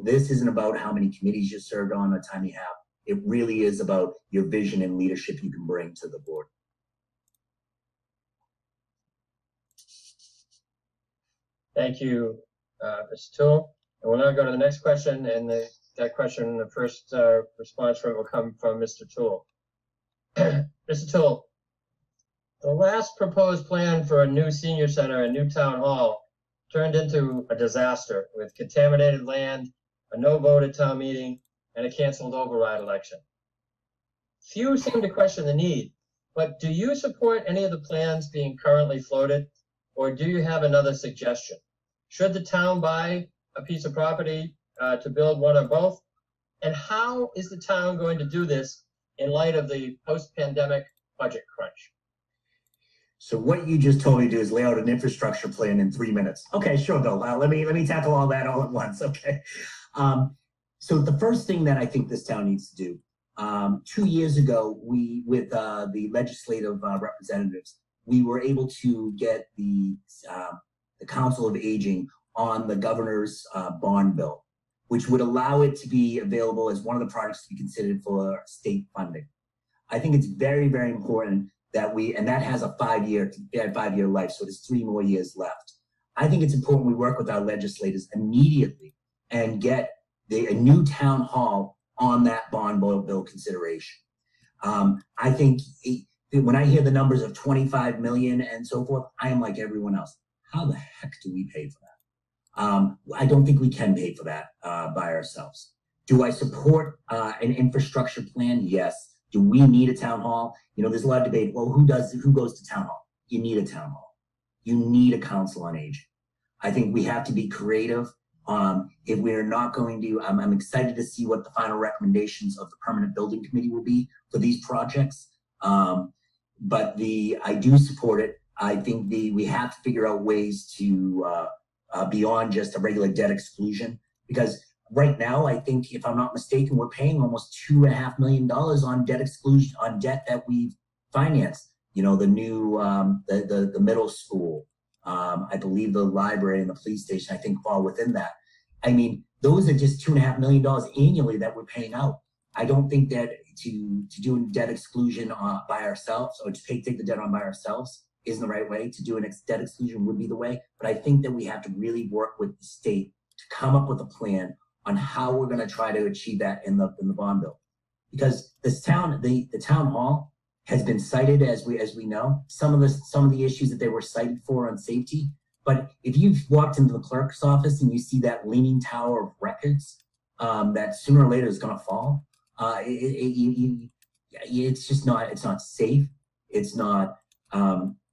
this isn't about how many committees you served on, the time you have. It really is about your vision and leadership you can bring to the board. Thank you, Mr. Toole. And we'll now go to the next question, and the that question, the first response from it will come from Mr. Toole. Mr. Toole, the last proposed plan for a new senior center and new town hall turned into a disaster with contaminated land, a no vote at town meeting, and a canceled override election. Few seem to question the need, but do you support any of the plans being currently floated, or do you have another suggestion? Should the town buy a piece of property to build one or both? And how is the town going to do this in light of the post-pandemic budget crunch? So what you just told me to do is lay out an infrastructure plan in 3 minutes. Okay, sure, Bill. Let me tackle all that all at once. Okay. So the first thing that I think this town needs to do, 2 years ago, we, with the legislative representatives, we were able to get the Council of Aging on the governor's bond bill, which would allow it to be available as one of the projects to be considered for state funding. I think it's very, very important that and that has a 5-year life, so there's 3 more years left. I think it's important we work with our legislators immediately and get a new town hall on that bond bill consideration. I think when I hear the numbers of 25 million and so forth, I am like everyone else. How the heck do we pay for that? I don't think we can pay for that by ourselves. Do I support an infrastructure plan? Yes. Do we need a town hall? You know, there's a lot of debate. Well, who goes to town hall? You need a town hall. You need a council on aging. I think we have to be creative. If we're not going to, I'm excited to see what the final recommendations of the permanent building committee will be for these projects. But I do support it. I think we have to figure out ways to beyond just a regular debt exclusion, because right now, I think, if I'm not mistaken, we're paying almost $2.5 million on debt exclusion, on debt that we've financed. You know, the new, the middle school, I believe the library and the police station, I think, fall within that. I mean, those are just $2.5 million annually that we're paying out. I don't think that to do debt exclusion by ourselves, or to take the debt on by ourselves, isn't the right way. To do debt exclusion would be the way. But I think that we have to really work with the state to come up with a plan on how we're going to try to achieve that in the bond bill, because the town hall has been cited, as we know, some of the issues that they were cited for on safety. But if you've walked into the clerk's office and you see that leaning tower of records that sooner or later is going to fall, it's just not. It's not safe. It's not.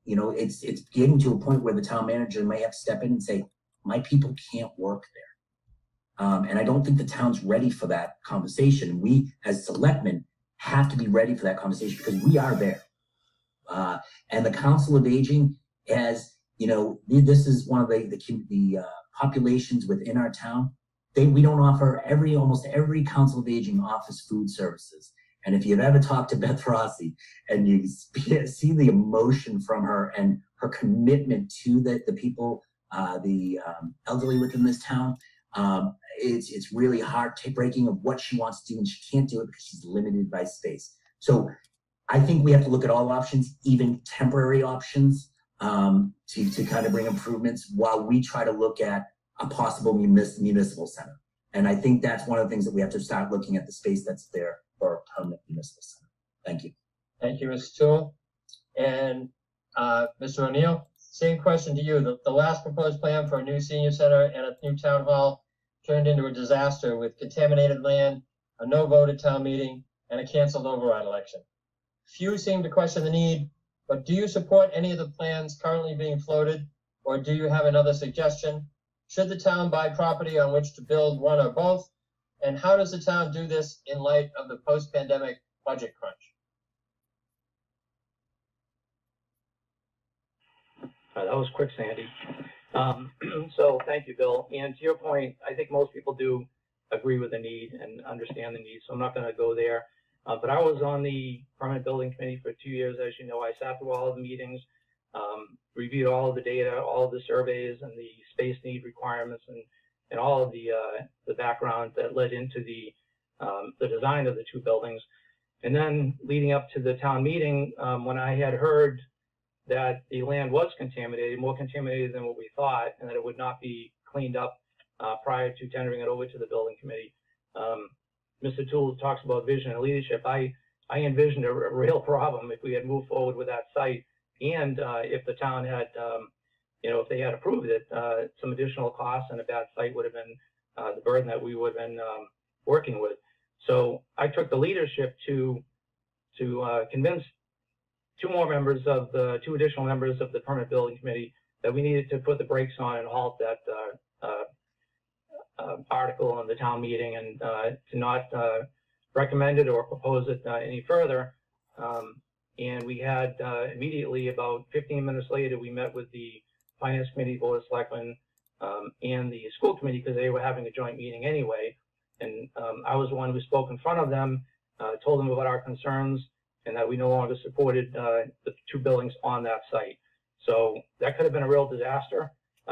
It's getting to a point where the town manager may have to step in and say, my people can't work there. And I don't think the town's ready for that conversation. We, as selectmen, have to be ready for that conversation, because we are there. And the Council of Aging, as you know, this is one of the populations within our town. We don't offer almost every Council of Aging offers food services. And if you've ever talked to Beth Rossi and you see the emotion from her and her commitment to the people, the elderly within this town, it's really heartbreaking of what she wants to do, and she can't do it because she's limited by space. So I think we have to look at all options, even temporary options, to kind of bring improvements while we try to look at a possible municipal center. And I think that's one of the things that we have to start looking at, the space that's there for a permanent municipal center. Thank you. Thank you, Mr. Toole. And Mr. O'Neill, same question to you. The last proposed plan for a new senior center and a new town hall turned into a disaster with contaminated land, a no vote at town meeting, and a canceled override election. Few seem to question the need, but do you support any of the plans currently being floated, or do you have another suggestion? Should the town buy property on which to build one or both? And how does the town do this in light of the post-pandemic budget crunch? That was quick, Sandy. So thank you, Bill. And to your point, I think most people do agree with the need and understand the need, so I'm not going to go there. But I was on the permanent building committee for 2 years. As you know, I sat through all of the meetings, reviewed all of the data, all of the surveys and the space need requirements, and all of the background that led into the design of the 2 buildings. And then leading up to the town meeting, when I had heard that the land was contaminated, more contaminated than what we thought, and that it would not be cleaned up prior to tendering it over to the building committee, Mr. Toole talks about vision and leadership. I envisioned a real problem if we had moved forward with that site, and if the town had, if they had approved it, some additional costs and a bad site would have been the burden that we would have been working with. So I took the leadership to convince two additional members of the permanent building committee that we needed to put the brakes on and halt that article on the town meeting, and to not recommend it or propose it any further. And we had immediately, about 15 minutes later, we met with the Finance Committee, Board of Selectmen, and the school committee, because they were having a joint meeting anyway. And I was the one who spoke in front of them, told them about our concerns, and that we no longer supported the two buildings on that site. So that could have been a real disaster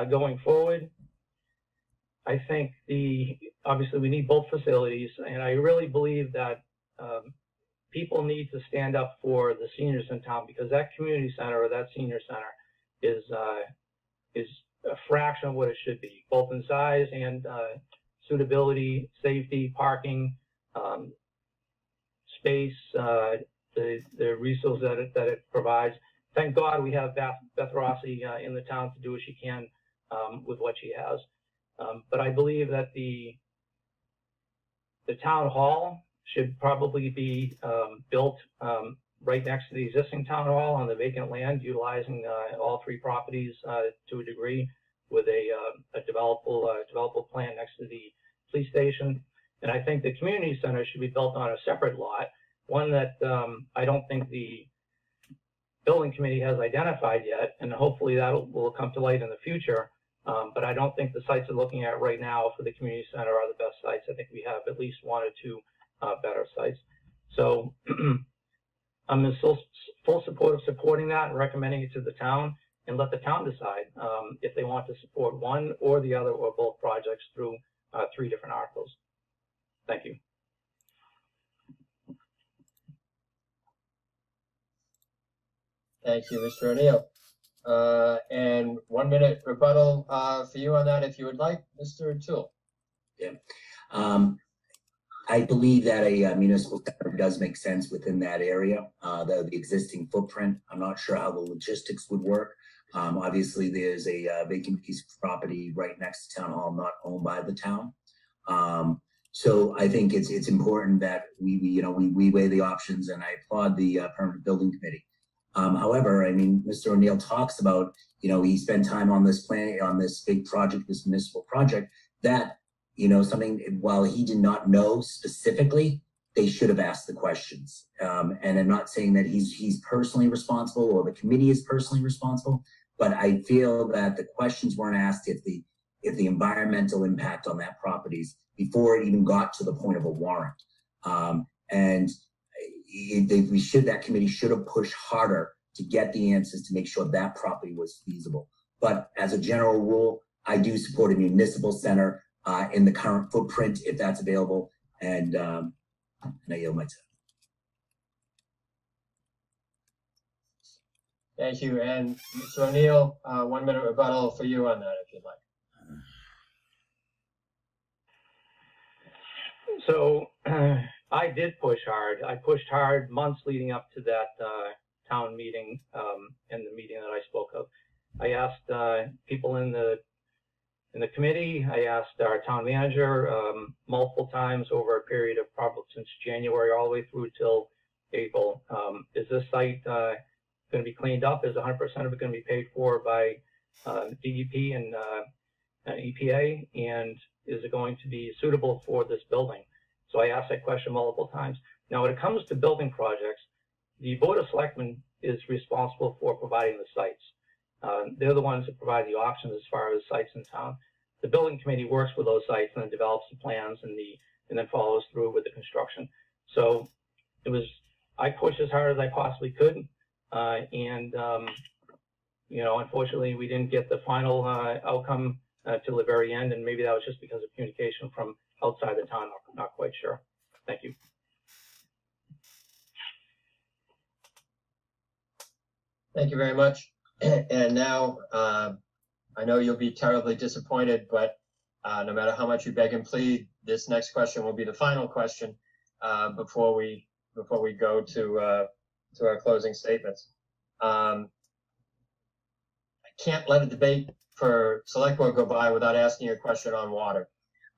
going forward. I think obviously we need both facilities, and I really believe that people need to stand up for the seniors in town, because that community center or that senior center is a fraction of what it should be, both in size and suitability, safety, parking, space, the resources that it provides. Thank God we have Beth Rossi in the town to do what she can with what she has. But I believe that the town hall should probably be built right next to the existing town hall on the vacant land, utilizing all three properties to a degree, with a developable plan next to the police station. And I think the community center should be built on a separate lot, one that I don't think the building committee has identified yet, and hopefully that will come to light in the future. But I don't think the sites we're looking at right now for the community center are the best sites. I think we have at least one or two better sites. So I'm in full support of supporting that and recommending it to the town, and let the town decide if they want to support one or the other or both projects through 3 different articles. Thank you. Thank you, Mr. O'Neill. And 1 minute rebuttal for you on that, if you would like, Mr. Toole. Yeah. I believe that a municipal center does make sense within that area, the existing footprint. I'm not sure how the logistics would work. Obviously, there's a vacant piece of property right next to town hall, not owned by the town. So I think it's important that we weigh the options, and I applaud the permanent building committee. However, I mean, Mr. O'Neill talks about, he spent time on this plan, on this big project, this municipal project, that, something, while he did not know specifically, they should have asked the questions. And I'm not saying that he's personally responsible or the committee is personally responsible, but I feel that the questions weren't asked if the environmental impact on that properties before it even got to the point of a warrant. And that committee should have pushed harder to get the answers to make sure that property was feasible. But as a general rule, I do support a municipal center in the current footprint if that's available. And I yield my time. Thank you. And Mr. O'Neill, 1 minute rebuttal for you on that, if you'd like. So I did push hard. I pushed hard months leading up to that town meeting and the meeting that I spoke of. I asked people in the committee. I asked our town manager multiple times over a period of probably since January all the way through till April. Is this site going to be cleaned up? Is 100% of it going to be paid for by DEP and EPA? And is it going to be suitable for this building? So I asked that question multiple times. Now, when it comes to building projects, the Board of Selectmen is responsible for providing the sites. They're the ones that provide the options as far as sites in town. The building committee works with those sites and then develops the plans and then follows through with the construction. So I pushed as hard as I possibly could. Unfortunately, we didn't get the final outcome till the very end, and maybe that was just because of communication from outside the town. I'm not quite sure. Thank you. Thank you very much. And now, I know you'll be terribly disappointed, but no matter how much you beg and plead, this next question will be the final question before we go to our closing statements. I can't let a debate for select board go by without asking you a question on water.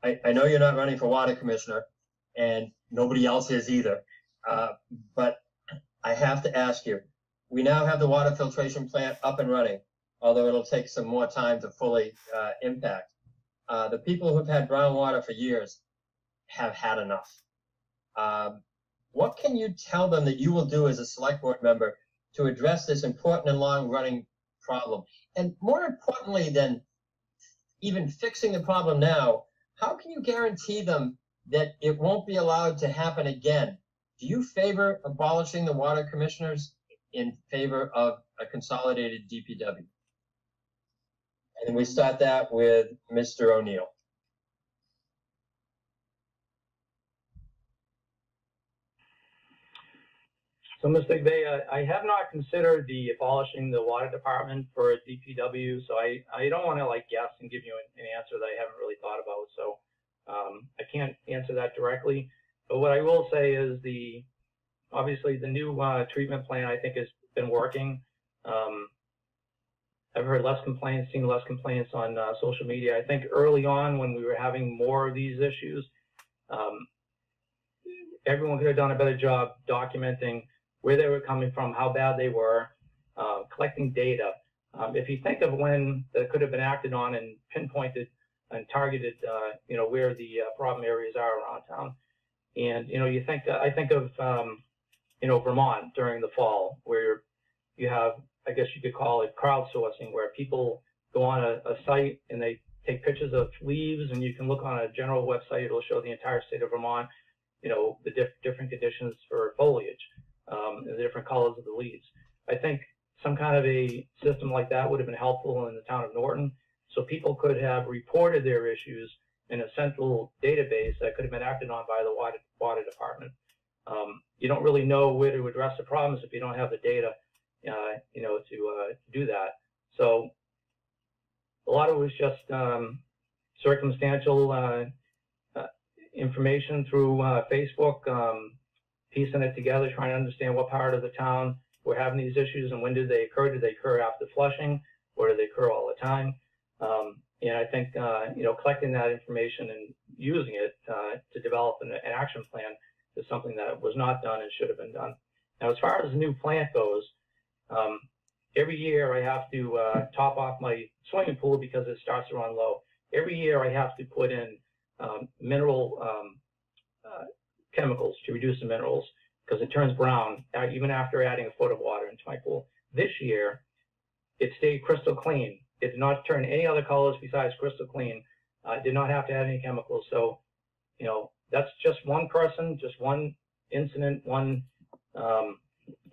I know you're not running for water commissioner, and nobody else is either, but I have to ask you, we now have the water filtration plant up and running, although it'll take some more time to fully impact. The people who've had brown water for years have had enough. What can you tell them that you will do as a select board member to address this important and long-running problem? And more importantly than even fixing the problem now, how can you guarantee them that it won't be allowed to happen again? Do you favor abolishing the water commissioners in favor of a consolidated DPW? And we start that with Mr. O'Neill. So, Mr. McVeigh, I have not considered the abolishing the water department for a DPW, so I don't want to guess and give you an answer that I haven't really thought about. So I can't answer that directly. But what I will say is obviously the new treatment plan I think has been working. I've heard less complaints, seen less complaints on social media. I think early on when we were having more of these issues, everyone could have done a better job documenting where they were coming from, how bad they were, collecting data. If you think of when that could have been acted on and pinpointed and targeted, where the problem areas are around town. And, I think of, Vermont during the fall, where you have, I guess you could call it crowdsourcing, where people go on a site and they take pictures of leaves, and you can look on a general website, it'll show the entire state of Vermont, the different conditions for foliage, and the different colors of the leaves. I think some kind of a system like that would have been helpful in the town of Norton, so people could have reported their issues in a central database that could have been acted on by the water department. You don't really know where to address the problems if you don't have the data, to do that. So a lot of it was just circumstantial information through Facebook, piecing it together, trying to understand what part of the town were having these issues and when did they occur. Did they occur after flushing, or did they occur all the time? And I think, collecting that information and using it to develop an action plan is something that was not done and should have been done. Now, as far as the new plant goes, every year I have to top off my swimming pool because it starts to run low. Every year I have to put in mineral chemicals to reduce the minerals because it turns brown even after adding a foot of water into my pool. This year, it stayed crystal clean. It did not turn any other colors besides crystal clean. Did not have to add any chemicals. So, that's just one person, just one incident, one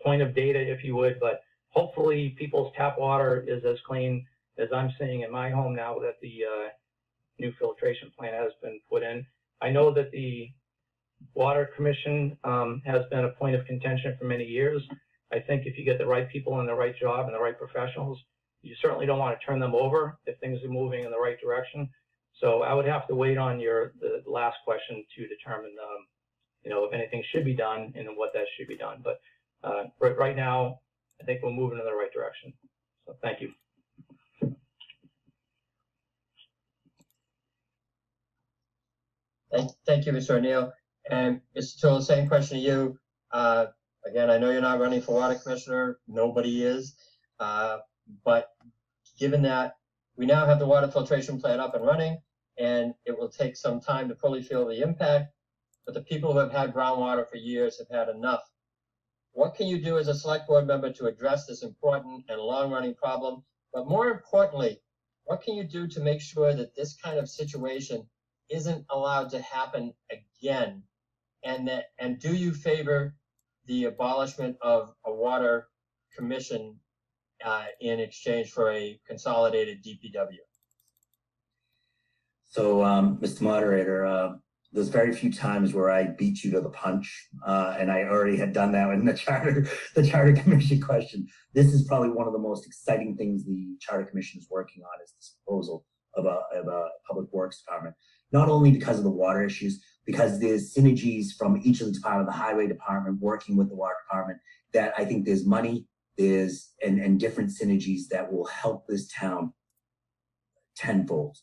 point of data, if you would. But hopefully people's tap water is as clean as I'm seeing in my home now that the new filtration plant has been put in. I know that the Water Commission has been a point of contention for many years. I think if you get the right people in the right job and the right professionals, you certainly don't want to turn them over if things are moving in the right direction. So I would have to wait on the last question to determine, if anything should be done and what that should be done. But right now, I think we're moving in the right direction. So thank you. Thank you, Mr. O'Neill. And Mr. Toole, same question to you. Again, I know you're not running for water commissioner. Nobody is. But given that we now have the water filtration plant up and running, and it will take some time to fully feel the impact, but the people who have had groundwater for years have had enough. What can you do as a select board member to address this important and long-running problem? But more importantly, what can you do to make sure that this kind of situation isn't allowed to happen again? And do you favor the abolishment of a water commission in exchange for a consolidated DPW? So, Mr. Moderator, there's very few times where I beat you to the punch, and I already had done that in the Charter Commission question. This is probably one of the most exciting things the Charter Commission is working on, is this proposal of a public works department. not only because of the water issues, because there's synergies from each of the department, the highway department working with the water department, that I think there's money, and different synergies that will help this town tenfold.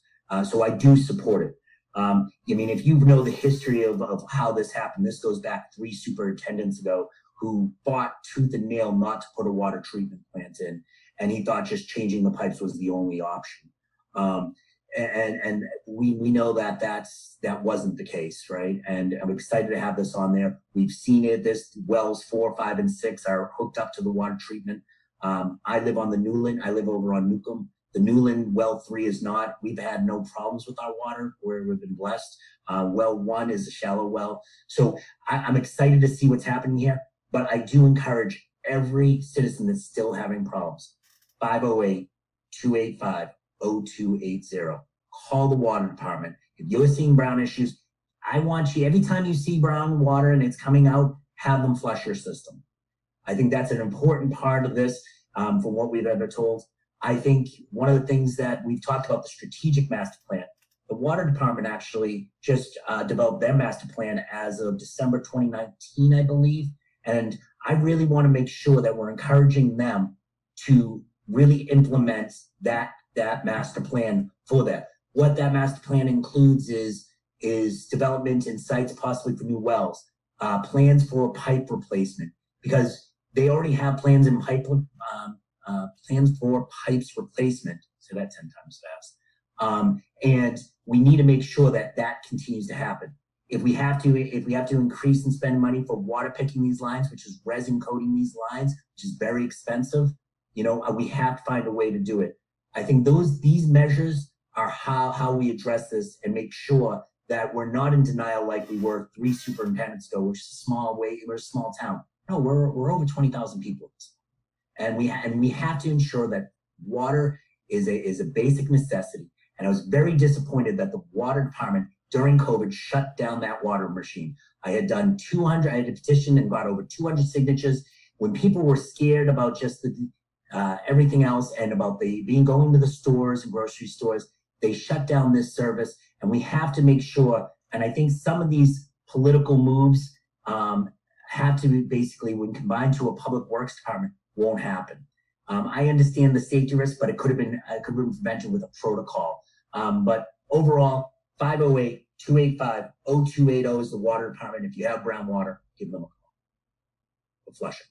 So I do support it. I mean, if you know the history of how this happened, this goes back 3 superintendents ago who fought tooth and nail not to put a water treatment plant in. And he thought just changing the pipes was the only option. And we know that that wasn't the case, right? And I'm excited to have this on there. We've seen it. This wells 4, 5, and 6 are hooked up to the water treatment. I live on the Newland. I live over on Newcomb. The Newland well 3 is not. We've had no problems with our water where we've been blessed. Well 1 is a shallow well. So I'm excited to see what's happening here, but I do encourage every citizen that's still having problems. 508-285-0280. Call the water department. If you're seeing brown issues, I want you, every time you see brown water and it's coming out, have them flush your system. I think that's an important part of this from what we've ever told. I think one of the things that we've talked about, the strategic master plan, the water department actually just developed their master plan as of December 2019, I believe. And I really want to make sure that we're encouraging them to really implement that master plan for that. What that master plan includes is development in sites possibly for new wells, plans for pipe replacement, because they already have plans in plans for pipes replacement. Say that 10 times fast. And we need to make sure that that continues to happen. If we have to increase and spend money for water picking these lines, which is resin coating these lines, which is very expensive, we have to find a way to do it. I think these measures are how we address this and make sure that we're not in denial like we were 3 superintendents ago, which is a small way. We're a small town. No, we're over 20,000 people, and we have to ensure that water is a basic necessity. And I was very disappointed that the water department during COVID shut down that water machine. I had done 200. I had a petition and got over 200 signatures. When people were scared about just everything else and about going to the stores and grocery stores, they shut down this service. And we have to make sure. And I think some of these political moves have to be basically, when combined to a public works department, won't happen. I understand the safety risk, but it could have been prevented with a protocol. But overall, 508-285-0280 is the water department. If you have brown water, give them a call. We'll flush it.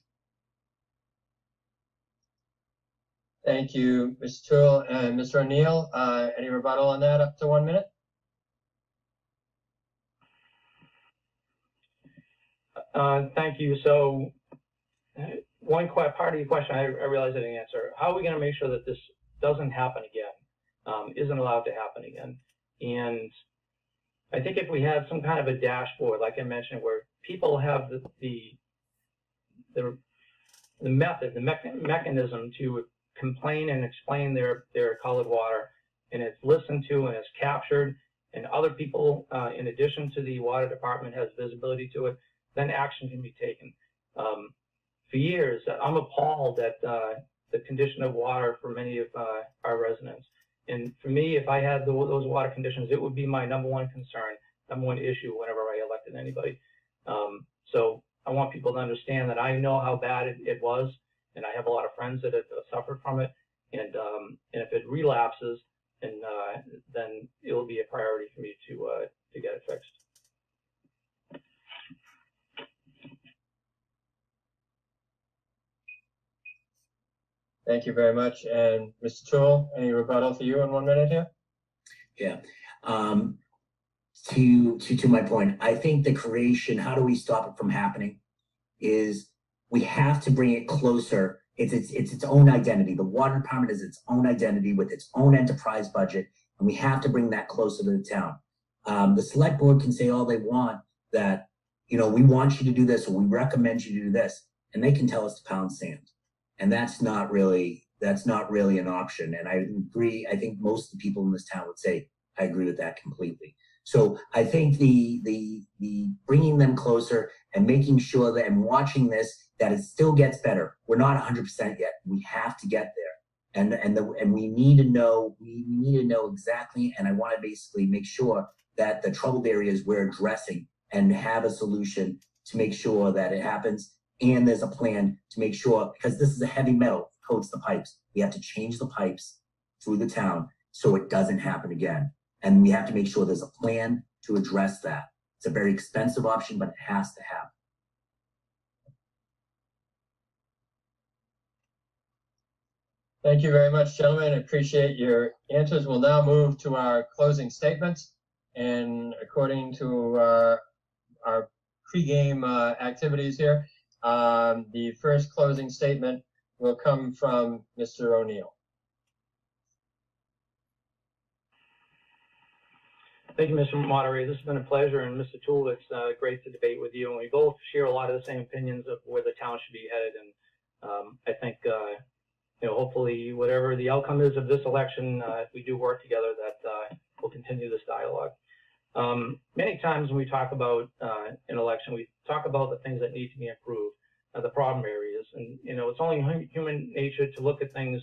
Thank you, Mr. Toole. And Mr. O'Neill, any rebuttal on that up to 1 minute? Thank you. So one part of your question, I realize I didn't answer. How are we going to make sure that this doesn't happen again, isn't allowed to happen again? And I think if we have some kind of a dashboard, like I mentioned, where people have the mechanism to complain and explain their colored water, and it's listened to and it's captured, and other people, in addition to the water department, has visibility to it, then action can be taken. For years, I'm appalled at the condition of water for many of our residents. And for me, if I had those water conditions, it would be my number one concern, number one issue whenever I elected anybody. So I want people to understand that I know how bad it was, and I have a lot of friends that have suffered from it. And if it relapses, then it will be a priority for me to get it fixed. Thank you very much. And Mr. Toole, any rebuttal for you in 1 minute here? Yeah. To my point, I think the creation, how do we stop it from happening, is we have to bring it closer. It's its own identity. The water department is its own identity with its own enterprise budget, and we have to bring that closer to the town. The select board can say all they want that, we want you to do this, or we recommend you to do this, and they can tell us to pound sand. And that's not really an option. And I agree. I think most of the people in this town would say, I agree with that completely. So I think the bringing them closer and making sure that, and watching this, that it still gets better. We're not 100% yet. We have to get there. And we need to know exactly. And I want to basically make sure that the troubled areas we're addressing and have a solution to make sure that it happens. And there's a plan to make sure, because this is a heavy metal, coats the pipes. We have to change the pipes through the town so it doesn't happen again. And we have to make sure there's a plan to address that. It's a very expensive option, but it has to happen. Thank you very much, gentlemen. I appreciate your answers. We'll now move to our closing statements. And according to our pregame activities here, the first closing statement will come from Mr. O'Neill. Thank you, Mr. Moderator. This has been a pleasure, and Mr. Toole, it's great to debate with you. And we both share a lot of the same opinions of where the town should be headed. And I think, you know, hopefully, whatever the outcome is of this election, if we do work together, that we'll continue this dialogue. Many times when we talk about an election, we talk about the things that need to be improved, the problem areas. And, you know, it's only human nature to look at things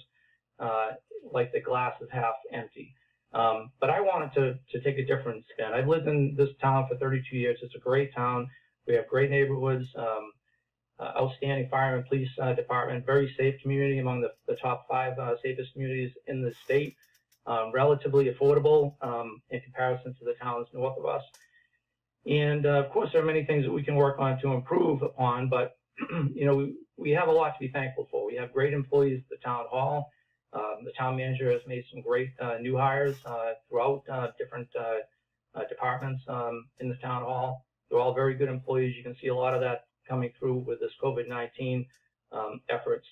like the glass is half empty. But I wanted to take a different spin. I've lived in this town for 32 years. It's a great town. We have great neighborhoods, outstanding fire and police department, very safe community, among the top 5 safest communities in the state, relatively affordable in comparison to the towns north of us. And of course, there are many things that we can work on to improve upon, but you know, we have a lot to be thankful for. We have great employees at the town hall. The town manager has made some great new hires throughout different departments in the town hall. They're all very good employees. You can see a lot of that coming through with this COVID-19 efforts.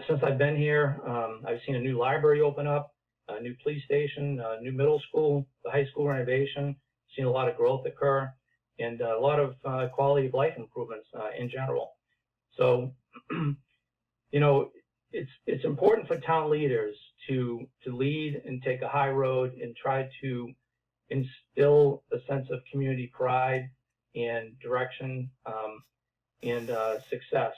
Since I've been here, I've seen a new library open up, a new police station, a new middle school, the high school renovation. Seen a lot of growth occur, and a lot of quality of life improvements in general. So, you know, it's important for town leaders to lead and take a high road and try to instill a sense of community pride and direction and success.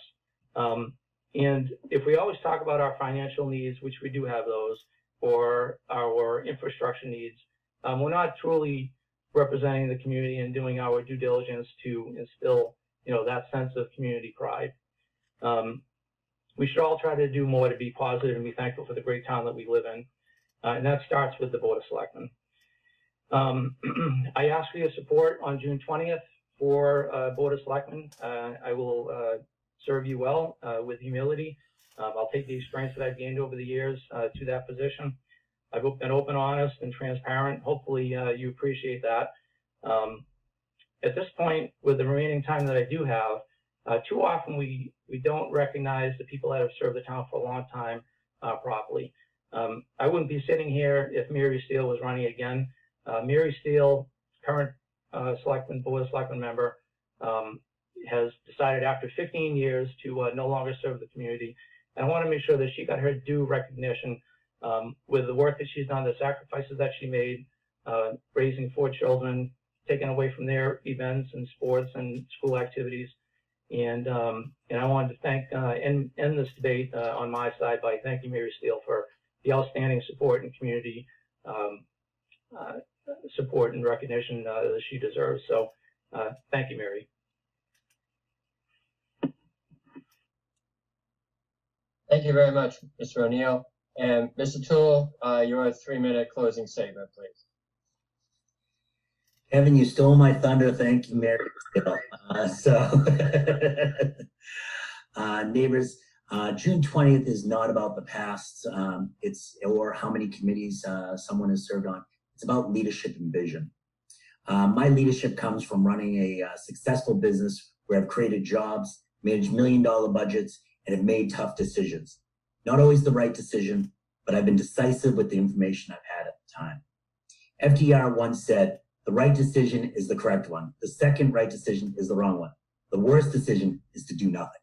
And if we always talk about our financial needs, which we do have those, or our infrastructure needs, we're not truly representing the community and doing our due diligence to instill, you know, that sense of community pride. We should all try to do more to be positive and be thankful for the great town that we live in. And that starts with the Board of Selectmen. I ask for your support on June 20th for Board of Selectmen. I will serve you well with humility. I'll take the experience that I've gained over the years to that position. I've been open, honest, and transparent. Hopefully you appreciate that. At this point, with the remaining time that I do have, too often we don't recognize the people that have served the town for a long time properly. I wouldn't be sitting here if Mary Steele was running again. Mary Steele, current Board of Selectmen member, has decided after 15 years to no longer serve the community. And I want to make sure that she got her due recognition with the work that she's done, the sacrifices that she made, raising 4 children, taken away from their events and sports and school activities. And I wanted to thank, end this debate on my side by thanking Mary Steele for the outstanding support and community support and recognition that she deserves. So thank you, Mary. Thank you very much, Mr. O'Neill. And Mr. Toole, your 3-minute closing statement, please. Kevin, you stole my thunder. Thank you, Mary. Neighbors, June 20th is not about the past, or how many committees someone has served on. It's about leadership and vision. My leadership comes from running a successful business where I've created jobs, managed million-dollar budgets, and have made tough decisions. Not always the right decision, but I've been decisive with the information I've had at the time. FDR once said, the right decision is the correct one. The second right decision is the wrong one. The worst decision is to do nothing,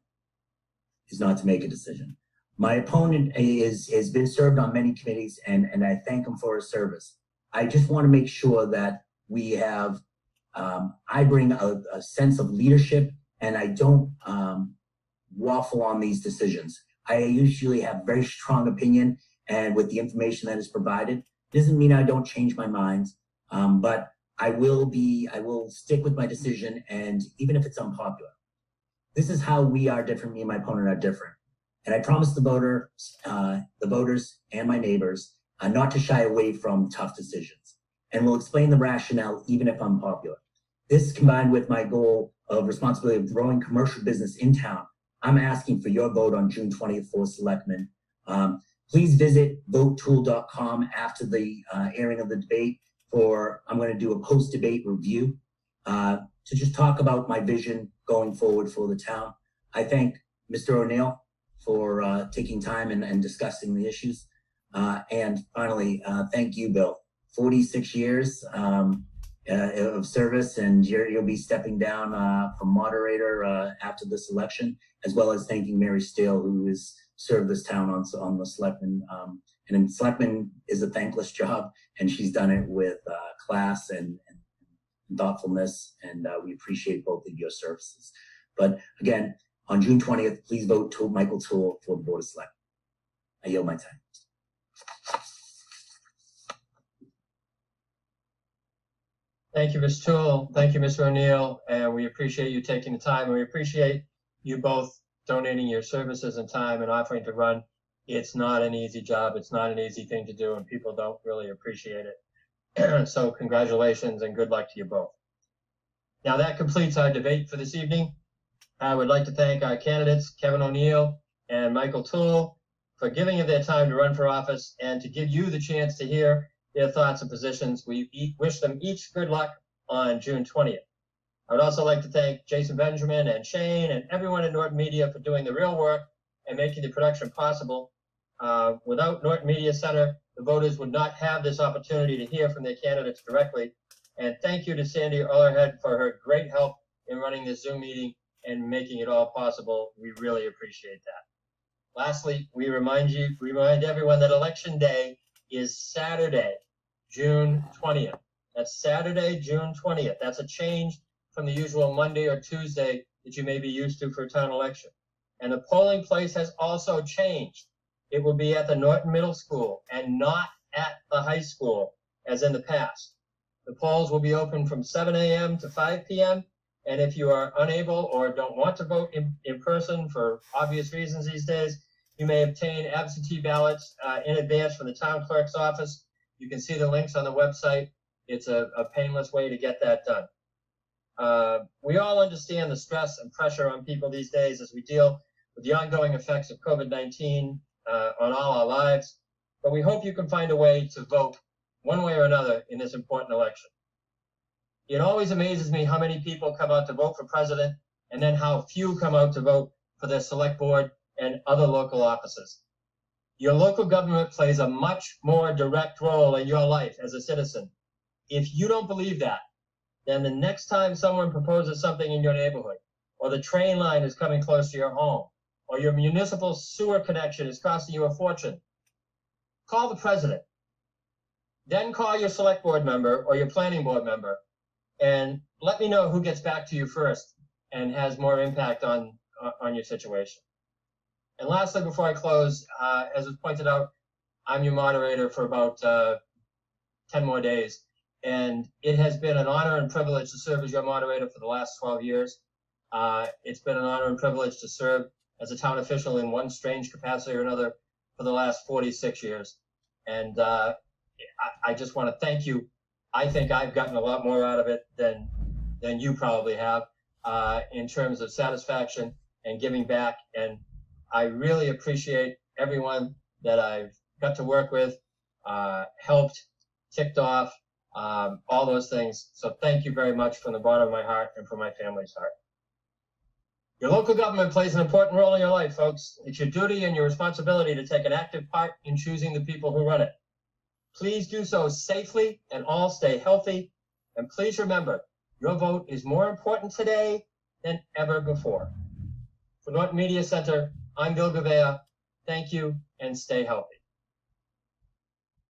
is not to make a decision. My opponent has been served on many committees, and I thank him for his service. I just want to make sure that we have, I bring a sense of leadership, and I don't waffle on these decisions. I usually have very strong opinion, and with the information that is provided, doesn't mean I don't change my mind. But I will stick with my decision, and even if it's unpopular. This is how we are different, me and my opponent are different. And I promise the voters and my neighbors not to shy away from tough decisions. And we'll explain the rationale even if unpopular. This combined with my goal of responsibility of growing commercial business in town, I'm asking for your vote on June 20th for Selectmen. Please visit votetool.com after the airing of the debate I'm going to do a post-debate review to just talk about my vision going forward for the town. I thank Mr. O'Neill for taking time and discussing the issues. And finally, thank you, Bill. 46 years of service, and you'll be stepping down from moderator after this election, as well as thanking Mary Steele, who has served this town on the Selectmen. And Selectmen is a thankless job, and she's done it with class and thoughtfulness, and we appreciate both of your services. But again, on June 20th, please vote Michael Toole for the Board of Selectmen. I yield my time. Thank you, Mr. Toole. Thank you, Mr. O'Neill. And we appreciate you taking the time. And we appreciate you both donating your services and time and offering to run. It's not an easy job. It's not an easy thing to do, and people don't really appreciate it. So congratulations and good luck to you both. Now that completes our debate for this evening. I would like to thank our candidates, Kevin O'Neill and Michael Toole, for giving of their time to run for office and to give you the chance to hear their thoughts and positions. We wish them each good luck on June 20th. I would also like to thank Jason Benjamin and Shane and everyone at Norton Media for doing the real work and making the production possible. Without Norton Media Center, the voters would not have this opportunity to hear from their candidates directly. And thank you to Sandy Ollerhead for her great help in running this Zoom meeting and making it all possible. We really appreciate that. Lastly, we remind everyone that Election Day is Saturday, June 20th. That's Saturday, June 20th. That's a change from the usual Monday or Tuesday that you may be used to for a town election. And the polling place has also changed. It will be at the Norton Middle School and not at the high school as in the past. The polls will be open from 7 a.m. to 5 p.m. And if you are unable or don't want to vote in person for obvious reasons these days, you may obtain absentee ballots in advance from the town clerk's office. You can see the links on the website. It's a painless way to get that done. We all understand the stress and pressure on people these days as we deal with the ongoing effects of COVID-19 on all our lives, but we hope you can find a way to vote one way or another in this important election. It always amazes me how many people come out to vote for president and then how few come out to vote for their select board and other local offices. Your local government plays a much more direct role in your life as a citizen. If you don't believe that, then the next time someone proposes something in your neighborhood, or the train line is coming close to your home, or your municipal sewer connection is costing you a fortune, call the president. Then call your select board member or your planning board member and let me know who gets back to you first and has more impact on your situation. And lastly, before I close, as was pointed out, I'm your moderator for about 10 more days. And it has been an honor and privilege to serve as your moderator for the last 12 years. It's been an honor and privilege to serve as a town official in one strange capacity or another for the last 46 years. And I just want to thank you. I think I've gotten a lot more out of it than you probably have in terms of satisfaction and giving back. And I really appreciate everyone that I've got to work with, helped, ticked off, all those things. So thank you very much from the bottom of my heart and from my family's heart. Your local government plays an important role in your life, folks. It's your duty and your responsibility to take an active part in choosing the people who run it. Please do so safely and all stay healthy. And please remember, your vote is more important today than ever before. For Norton Media Center, I'm Bill Gouveia. Thank you and stay healthy.